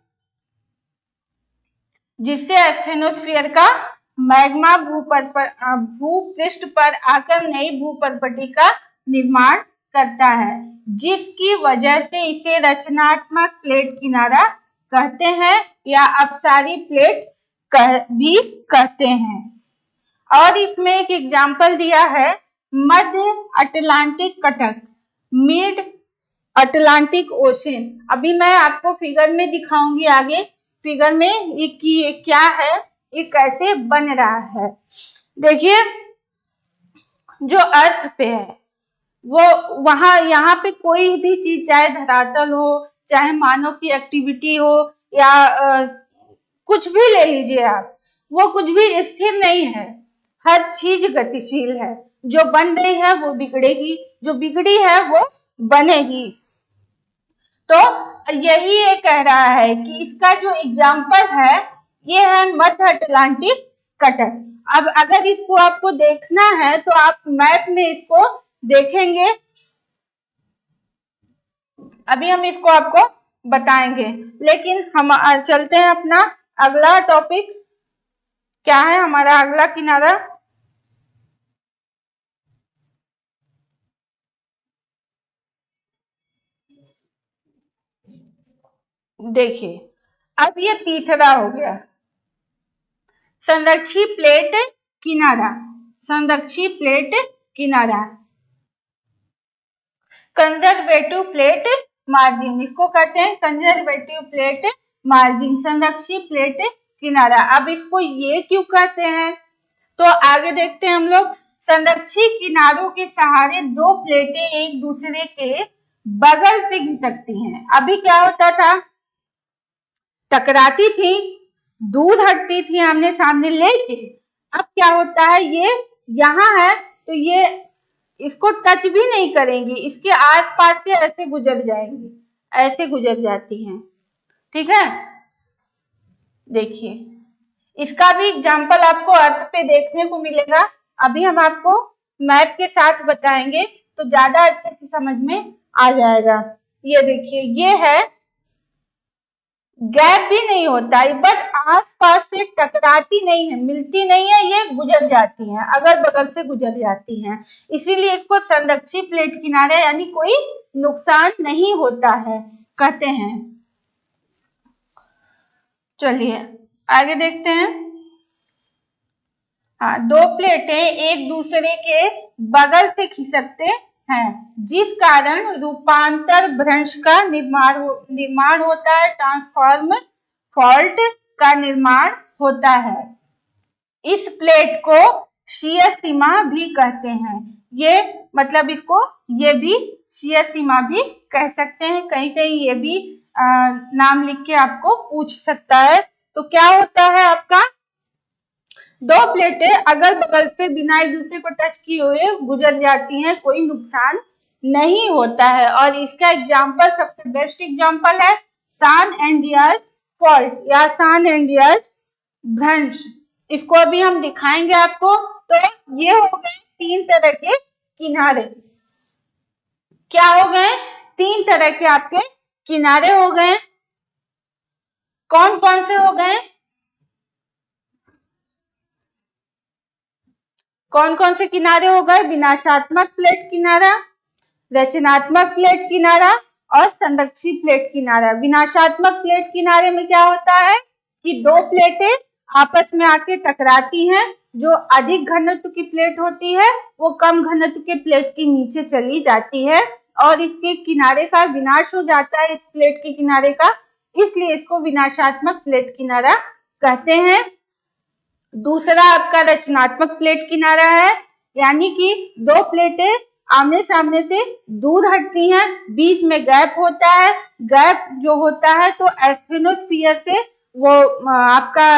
जिससे एस्थेनोस्फीयर का मैग्मा भूपृष्ठ पर आकर नई भूपर्पटी का निर्माण करता है, जिसकी वजह से इसे रचनात्मक प्लेट किनारा कहते हैं या अपसारी प्लेट भी कहते हैं। और इसमें एक एग्जाम्पल दिया है मध्य अटलांटिक कटक, मिड अटलांटिक ओशन। अभी मैं आपको फिगर में दिखाऊंगी आगे, फिगर में ये क्या है, ये कैसे बन रहा है। देखिए जो अर्थ पे है वो यहाँ पे कोई भी चीज, चाहे धरातल हो, चाहे मानव की एक्टिविटी हो, या कुछ भी ले लीजिए आप, वो कुछ भी स्थिर नहीं है, हर चीज गतिशील है। जो बन रही है वो बिगड़ेगी, जो बिगड़ी है वो बनेगी। तो यही ये कह रहा है कि इसका जो एग्जाम्पल है ये है मध्य अटलांटिक कटक। अब अगर इसको आपको देखना है तो आप मैप में इसको देखेंगे, अभी हम इसको आपको बताएंगे, लेकिन हम चलते हैं अपना अगला टॉपिक। क्या है हमारा अगला किनारा? देखिए अब ये तीसरा हो गया, संरक्षी प्लेट किनारा। संरक्षी प्लेट किनारा, कंजर्वेटिव प्लेट मार्जिन, इसको कहते हैं कंजर्वेटिव प्लेट मार्जिन, संरक्षी प्लेट किनारा। अब इसको ये क्यों कहते हैं तो आगे देखते हैं हम लोग। संरक्षी किनारों के सहारे दो प्लेटें एक दूसरे के बगल से घिसकती हैं। अभी क्या होता था, टकराती थी, दूर हटती थी आमने सामने, लेकिन अब क्या होता है, ये यहाँ है तो ये इसको टच भी नहीं करेंगी, इसके आसपास से ऐसे गुजर जाएंगी, ऐसे गुजर जाती हैं, ठीक है। देखिए, इसका भी एग्जाम्पल आपको अर्थ पे देखने को मिलेगा। अभी हम आपको मैप के साथ बताएंगे तो ज्यादा अच्छे से समझ में आ जाएगा। ये देखिए, ये है, गैप भी नहीं होता है, बट आसपास से टकराती नहीं है, मिलती नहीं है, ये गुजर जाती हैं, अगल बगल से गुजर जाती हैं, इसीलिए इसको संरक्षित प्लेट किनारा यानी कोई नुकसान नहीं होता है कहते हैं। चलिए आगे देखते हैं। हाँ, दो प्लेटें एक दूसरे के बगल से खिसकते हैं, जिस कारण रूपांतर भ्रंश का निर्माण होता है, ट्रांसफॉर्म फॉल्ट का निर्माण होता है। इस प्लेट को शीयर सीमा भी कहते हैं। ये मतलब इसको ये भी शीयर सीमा भी कह सकते हैं, कहीं कहीं ये भी नाम लिख के आपको पूछ सकता है। तो क्या होता है आपका, दो प्लेटें अगल बगल से बिना एक दूसरे को टच किए हुए गुजर जाती हैं, कोई नुकसान नहीं होता है। और इसका एग्जाम्पल, सबसे बेस्ट एग्जाम्पल है सान एंडियस फॉल्ट या सान एंडियस भ्रंश। इसको अभी हम दिखाएंगे आपको। तो ये हो गए तीन तरह के किनारे। क्या हो गए, तीन तरह के आपके किनारे हो गए। कौन कौन से हो गए, कौन कौन से किनारे हो गए, विनाशात्मक प्लेट किनारा, रचनात्मक प्लेट किनारा और संरक्षित प्लेट किनारा। विनाशात्मक प्लेट किनारे में क्या होता है कि दो प्लेटें आपस में आके टकराती हैं, जो अधिक घनत्व की प्लेट होती है वो कम घनत्व के प्लेट के नीचे चली जाती है और इसके किनारे का विनाश हो जाता है, इस प्लेट के किनारे का, इसलिए इसको विनाशात्मक प्लेट किनारा कहते हैं। दूसरा आपका रचनात्मक प्लेट किनारा है, यानी कि दो प्लेटें आमने सामने से दूर हटती हैं, बीच में गैप होता है। गैप जो होता है तो एस्थेनोस्फीयर से वो आपका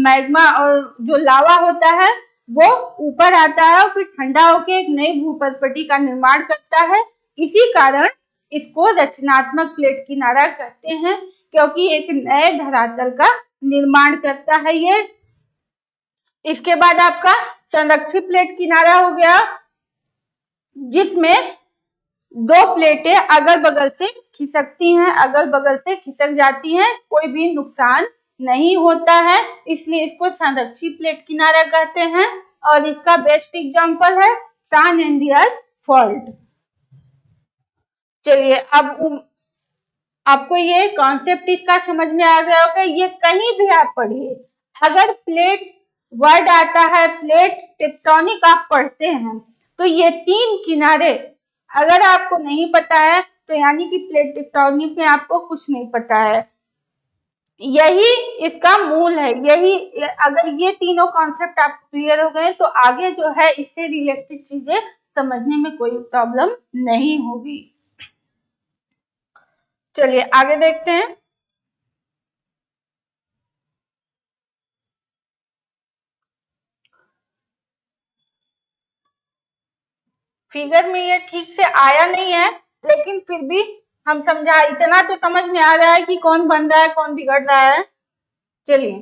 मैग्मा और जो लावा होता है वो ऊपर आता है और फिर ठंडा होकर एक नई भूपटपटी का निर्माण करता है। इसी कारण इसको रचनात्मक प्लेट किनारा कहते हैं, क्योंकि एक नए धरातल का निर्माण करता है ये। इसके बाद आपका संरक्षित प्लेट किनारा हो गया, जिसमें दो प्लेटें अगल बगल से खिसकती हैं, अगल बगल से खिसक जाती हैं, कोई भी नुकसान नहीं होता है, इसलिए इसको संरक्षित प्लेट किनारा कहते हैं। और इसका बेस्ट एग्जांपल है सान एंडियस फॉल्ट। चलिए, अब आपको ये कॉन्सेप्ट इसका समझ में आ गया होगा। ये कहीं भी आप पढ़िए, अगर प्लेट वर्ड आता है, प्लेट टेक्टोनिक आप पढ़ते हैं, तो ये तीन किनारे अगर आपको नहीं पता है तो यानी कि प्लेट टेक्टोनिक में आपको कुछ नहीं पता है। यही इसका मूल है, यही, अगर ये तीनों कॉन्सेप्ट आप क्लियर हो गए तो आगे जो है इससे रिलेटेड चीजें समझने में कोई प्रॉब्लम नहीं होगी। चलिए आगे देखते हैं। फिगर में ये ठीक से आया नहीं है, लेकिन फिर भी हम समझा, इतना तो समझ में आ रहा है कि कौन बन रहा है कौन बिगड़ रहा है। चलिए,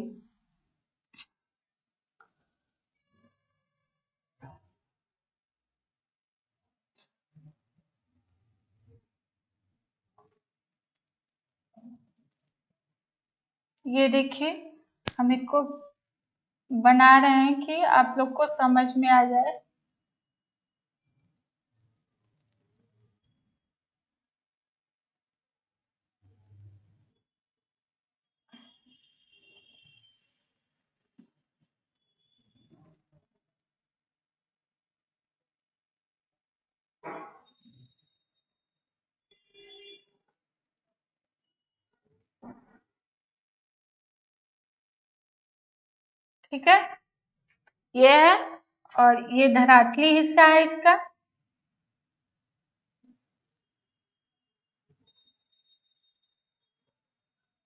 ये देखिए, हम इसको बना रहे हैं कि आप लोग को समझ में आ जाए। ठीक है, ये है और ये धरातली हिस्सा है इसका।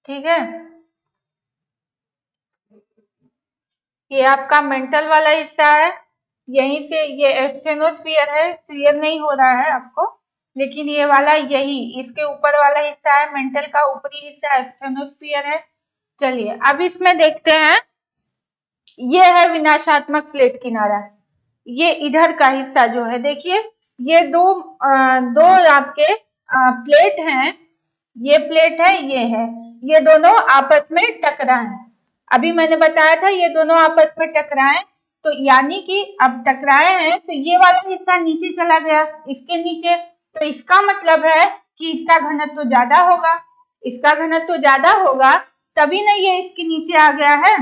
ठीक है, ये आपका मेंटल वाला हिस्सा है, यहीं से ये एस्थेनोस्फीयर है, क्लियर नहीं हो रहा है आपको, लेकिन ये वाला यही इसके ऊपर वाला हिस्सा है, मेंटल का ऊपरी हिस्सा एस्थेनोस्फीयर है। चलिए अब इसमें देखते हैं, ये है विनाशात्मक प्लेट किनारा। ये इधर का हिस्सा जो है, देखिए ये दो आपके प्लेट हैं, ये प्लेट है, ये दोनों आपस में टकराए हैं। अभी मैंने बताया था ये दोनों आपस में टकराए, तो यानी कि अब टकराए हैं तो ये वाला हिस्सा नीचे चला गया, इसके नीचे, तो इसका मतलब है कि इसका घनत्व ज्यादा होगा। इसका घनत्व ज्यादा होगा तभी ना ये इसके नीचे आ गया है,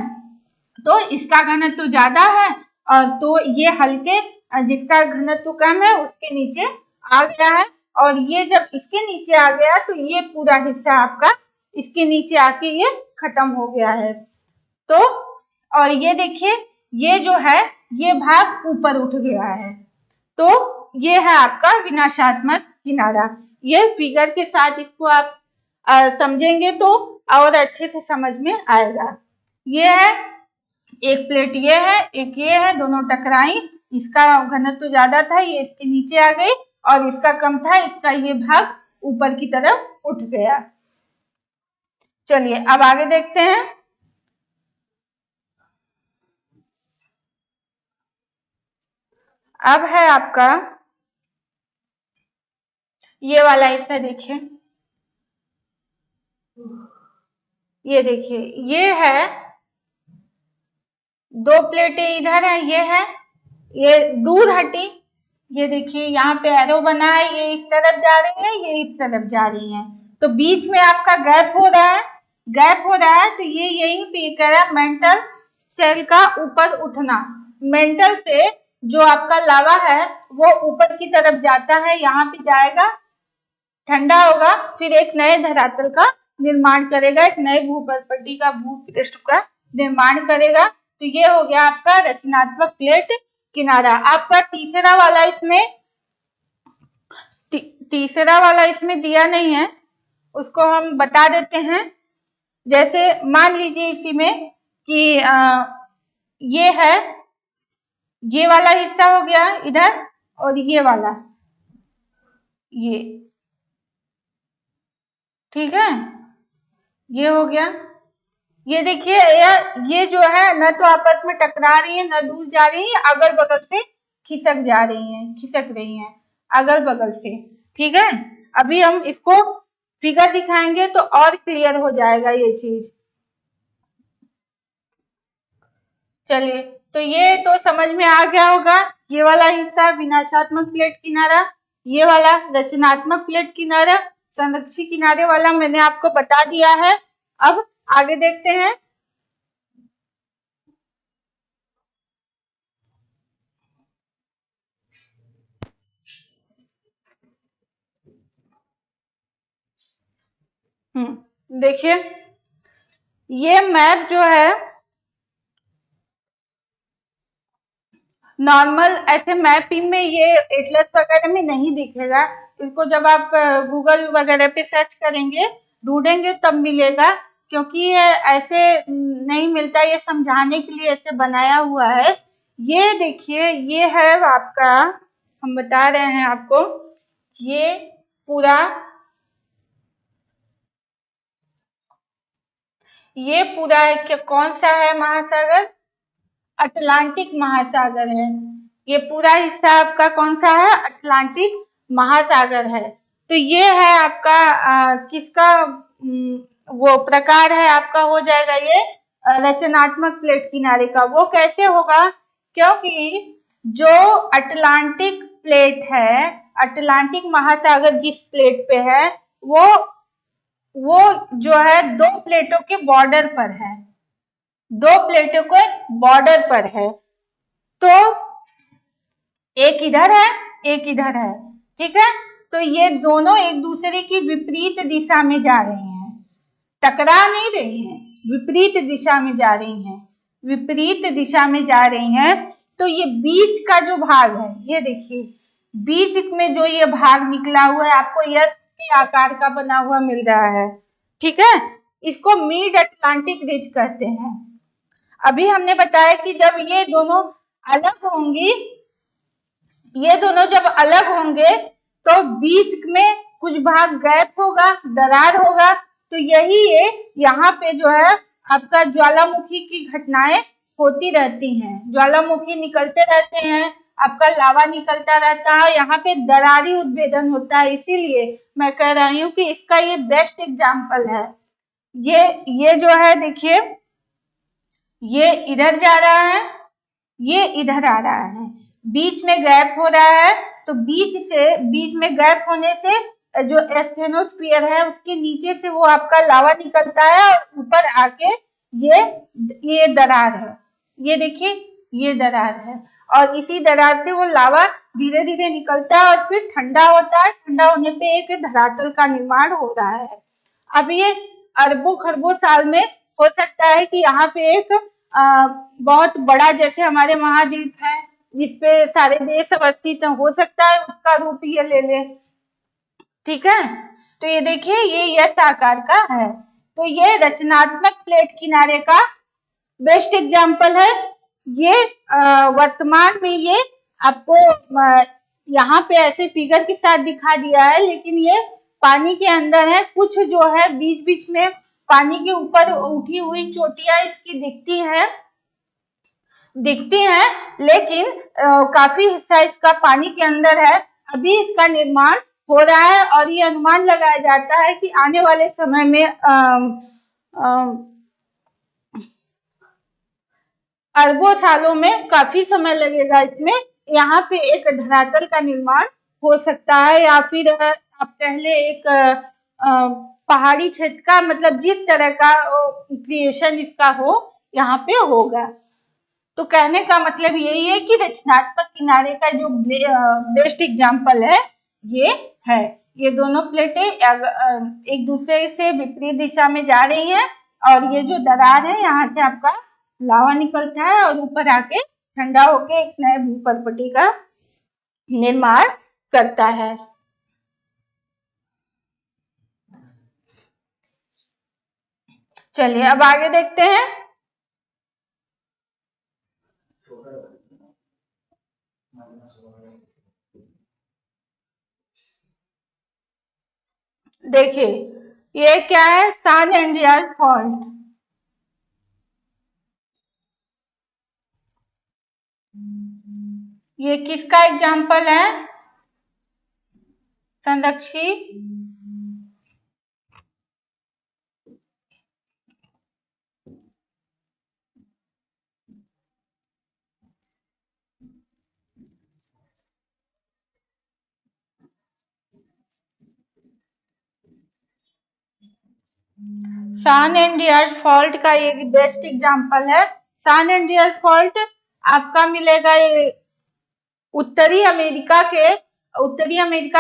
तो इसका घनत्व ज्यादा है और तो ये हल्के जिसका घनत्व कम है उसके नीचे आ गया है, और ये जब इसके नीचे आ गया तो ये पूरा हिस्सा आपका इसके नीचे आके ये खत्म हो गया है। तो और ये देखिए ये जो है ये भाग ऊपर उठ गया है, तो ये है आपका विनाशात्मक किनारा। ये फिगर के साथ इसको आप समझेंगे तो और अच्छे से समझ में आएगा। ये है एक प्लेट, ये है एक, ये है, दोनों टकराई, इसका घनत्व ज्यादा था, ये इसके नीचे आ गई, और इसका कम था, इसका ये भाग ऊपर की तरफ उठ गया। चलिए अब आगे देखते हैं। अब है आपका ये वाला हिस्सा, देखिए ये देखिए ये है, दो प्लेटें इधर है, ये दूर हटी, ये देखिए यहाँ पे एरो बना है, ये इस तरफ जा रही है, ये इस तरफ जा रही है, तो बीच में आपका गैप हो रहा है, तो ये यही पे करा मेंटल सेल का ऊपर उठना। मेंटल से जो आपका लावा है वो ऊपर की तरफ जाता है, यहाँ पे जाएगा, ठंडा होगा, फिर एक नए धरातल का निर्माण करेगा, एक नए भूपटल का भूपृष्ठ का निर्माण करेगा। तो ये हो गया आपका रचनात्मक प्लेट किनारा। आपका तीसरा वाला इसमें दिया नहीं है, उसको हम बता देते हैं। जैसे मान लीजिए इसी में कि ये है, ये वाला हिस्सा हो गया इधर, और ये वाला, ये ठीक है, ये हो गया। ये देखिए ये जो है न तो आपस में टकरा रही है, न दूर जा रही है, अगल बगल से खिसक रही हैं अगल बगल से, ठीक है। अभी हम इसको फिगर दिखाएंगे तो और क्लियर हो जाएगा ये चीज। चलिए, तो ये तो समझ में आ गया होगा, ये वाला हिस्सा विनाशात्मक प्लेट किनारा, ये वाला रचनात्मक प्लेट किनारा, संरक्षी किनारे वाला मैंने आपको बता दिया है। अब आगे देखते हैं। देखिए ये मैप जो है नॉर्मल ऐसे मैपिंग में ये एटलस वगैरह में नहीं दिखेगा, इसको जब आप गूगल वगैरह पे सर्च करेंगे, ढूंढेंगे तब मिलेगा, क्योंकि ये ऐसे नहीं मिलता, ये समझाने के लिए ऐसे बनाया हुआ है। ये देखिए ये है आपका, हम बता रहे हैं आपको, ये पूरा है, कौन सा है महासागर? अटलांटिक महासागर है। ये पूरा हिस्सा आपका कौन सा है? अटलांटिक महासागर है। तो ये है आपका किसका वो प्रकार है आपका, हो जाएगा ये रचनात्मक प्लेट किनारे का। वो कैसे होगा? क्योंकि जो अटलांटिक प्लेट है, अटलांटिक महासागर जिस प्लेट पे है, वो जो है दो प्लेटों के बॉर्डर पर है, दो प्लेटों के बॉर्डर पर है। तो एक इधर है, एक इधर है, ठीक है। तो ये दोनों एक दूसरे की विपरीत दिशा में जा रहे हैं, टकरा नहीं रही हैं, विपरीत दिशा में जा रही हैं, विपरीत दिशा में जा रही हैं। तो ये बीच का जो भाग है, ये देखिए बीच में जो ये भाग निकला हुआ है, आपको यस के आकार का बना हुआ मिल रहा है, ठीक है। इसको मिड अटलांटिक रिज कहते हैं। अभी हमने बताया कि जब ये दोनों अलग होंगी, ये दोनों जब अलग होंगे तो बीच में कुछ भाग गैप होगा, दरार होगा, तो यही ये यहाँ पे जो है आपका ज्वालामुखी की घटनाएं होती रहती हैं, ज्वालामुखी निकलते रहते हैं, आपका लावा निकलता रहता है, यहाँ पे दरारी उद्भेदन होता है। इसीलिए मैं कह रही हूँ कि इसका ये बेस्ट एग्जाम्पल है। ये जो है देखिए, ये इधर जा रहा है, ये इधर आ रहा है, बीच में गैप हो रहा है, तो बीच में गैप होने से जो एस्थेनोस्फीयर है उसके नीचे से वो आपका लावा निकलता है और ऊपर आके ये दरार है, ये देखिए ये दरार है, और इसी दरार से वो लावा धीरे धीरे निकलता है और फिर ठंडा होता है, ठंडा होने पे एक धरातल का निर्माण हो रहा है। अब ये अरबों खरबों साल में हो सकता है कि यहाँ पे एक बहुत बड़ा, जैसे हमारे महाद्वीप है जिसपे सारे देश अवस्थित हो सकता है उसका रूप ये ले ले, ठीक है। तो ये देखिए ये यस आकार का है, तो ये रचनात्मक प्लेट किनारे का बेस्ट एग्जाम्पल है। ये वर्तमान में ये आपको यहाँ पे ऐसे फिगर के साथ दिखा दिया है, लेकिन ये पानी के अंदर है, कुछ जो है बीच बीच में पानी के ऊपर उठी हुई चोटियां इसकी दिखती हैं, लेकिन काफी हिस्सा इसका पानी के अंदर है। अभी इसका निर्माण हो रहा है और ये अनुमान लगाया जाता है कि आने वाले समय में अरबों सालों में, काफी समय लगेगा इसमें, यहाँ पे एक धरातल का निर्माण हो सकता है, या फिर आप पहले एक पहाड़ी क्षेत्र का, मतलब जिस तरह का क्रिएशन इसका हो यहाँ पे होगा। तो कहने का मतलब यही है कि रचनात्मक किनारे का जो बेस्ट एग्जाम्पल है ये है। ये दोनों प्लेटें एक दूसरे से विपरीत दिशा में जा रही हैं और ये जो दरार है यहाँ से आपका लावा निकलता है और ऊपर आके ठंडा होके एक नए भूपर्पटी का निर्माण करता है। चलिए अब आगे देखते हैं। देखिए ये क्या है, सान एंड्रियास फॉल्ट। ये किसका एग्जाम्पल है? संरक्षी सान एंड्रियास फॉल्ट का ये बेस्ट एग्जाम्पल है। सान एंड्रियास फॉल्ट आपका मिलेगा ये उत्तरी अमेरिका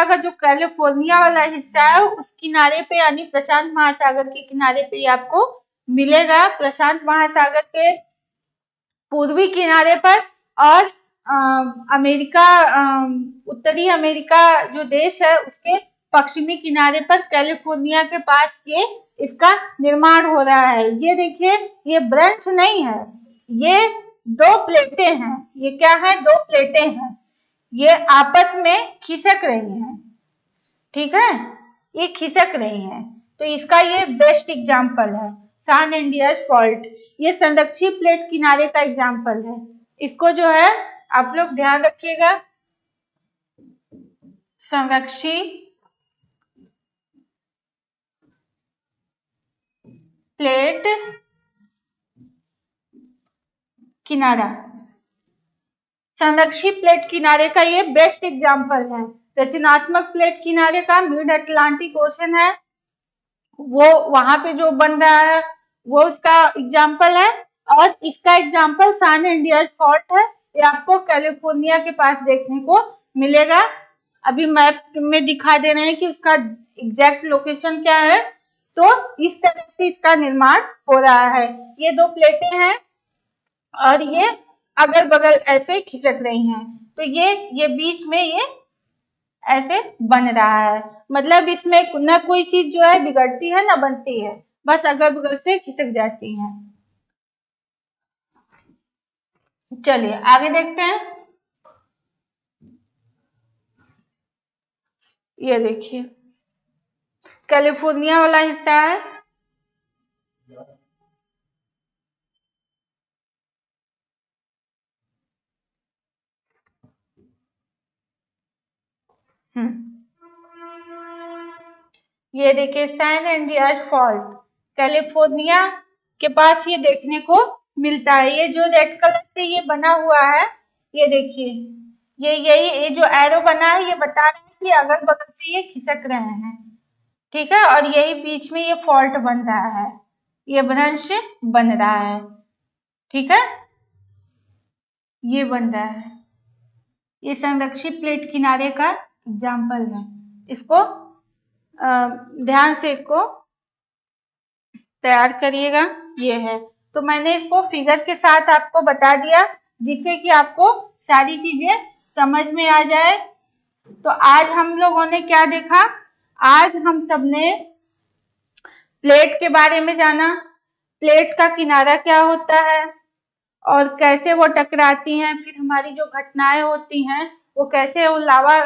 का जो कैलिफोर्निया वाला हिस्सा है उस किनारे पे, यानी प्रशांत महासागर के किनारे पे आपको मिलेगा। प्रशांत महासागर के पूर्वी किनारे पर, और उत्तरी अमेरिका जो देश है उसके पश्चिमी किनारे पर कैलिफोर्निया के पास ये इसका निर्माण हो रहा है। ये देखिए ये ब्रंच नहीं है, ये दो प्लेटें हैं। ये क्या है? दो प्लेटें हैं, ये आपस में खिसक रही हैं, ठीक है, ये खिसक रही हैं। तो इसका ये बेस्ट एग्जाम्पल है, सान एंड्रियास फॉल्ट। ये संरक्षी प्लेट किनारे का एग्जाम्पल है। इसको जो है आप लोग ध्यान रखिएगा, संरक्षी प्लेट किनारा, संरक्षी प्लेट किनारे का ये बेस्ट एग्जाम्पल है। रचनात्मक प्लेट किनारे का मिड अटलांटिक ओशन है, वो वहां पे जो बन रहा है वो उसका एग्जाम्पल है, और इसका एग्जाम्पल सान एंड्रियास फॉल्ट है। ये आपको कैलिफोर्निया के पास देखने को मिलेगा। अभी मैप में दिखा दे रहे हैं कि उसका एग्जैक्ट लोकेशन क्या है। तो इस तरह से इसका निर्माण हो रहा है। ये दो प्लेटें हैं और ये अगल बगल ऐसे खिसक रही हैं, तो ये बीच में ये ऐसे बन रहा है, मतलब इसमें न कोई चीज जो है बिगड़ती है न बनती है, बस अगल बगल से खिसक जाती है। चलिए आगे देखते हैं। ये देखिए कैलिफोर्निया वाला हिस्सा है, ये देखिए सैन एंड्रियास फॉल्ट कैलिफोर्निया के पास ये देखने को मिलता है। ये जो रेड कलर से ये बना हुआ है, ये देखिए, ये जो एरो बना है ये बता रहा है कि अगल बगल से ये खिसक रहे हैं, ठीक है, और यही बीच में ये फॉल्ट बन रहा है, ये भ्रंश बन रहा है, ठीक है, ये बन रहा है। ये संरक्षित प्लेट किनारे का एग्जाम्पल है। इसको ध्यान से इसको तैयार करिएगा। ये है, तो मैंने इसको फिगर के साथ आपको बता दिया जिससे कि आपको सारी चीजें समझ में आ जाए। तो आज हम लोगों ने क्या देखा? आज हम सबने प्लेट के बारे में जाना, प्लेट का किनारा क्या होता है और कैसे वो टकराती हैं, फिर हमारी जो घटनाएं होती हैं वो कैसे वो लावा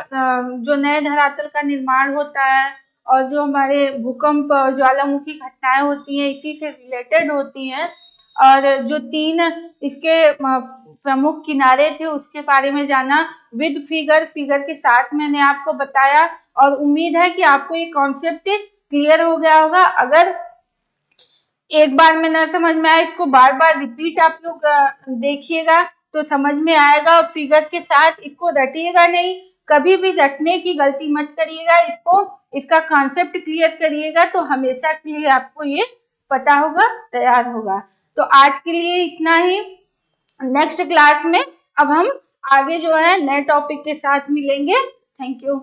जो नए धरातल का निर्माण होता है और जो हमारे भूकंप ज्वालामुखी घटनाएं होती हैं इसी से रिलेटेड होती हैं, और जो 3 इसके प्रमुख किनारे थे उसके बारे में जाना विद फिगर के साथ मैंने आपको बताया। और उम्मीद है कि आपको ये कॉन्सेप्ट क्लियर हो गया होगा। अगर एक बार में ना समझ में आए, इसको बार बार रिपीट आप लोग देखिएगा तो समझ में आएगा। और फिगर के साथ इसको रटिएगा नहीं, कभी भी रटने की गलती मत करिएगा, इसका कॉन्सेप्ट क्लियर करिएगा तो हमेशा के लिए आपको ये पता होगा, तैयार होगा। तो आज के लिए इतना ही। नेक्स्ट क्लास में अब हम आगे जो है नए टॉपिक के साथ मिलेंगे। Thank you.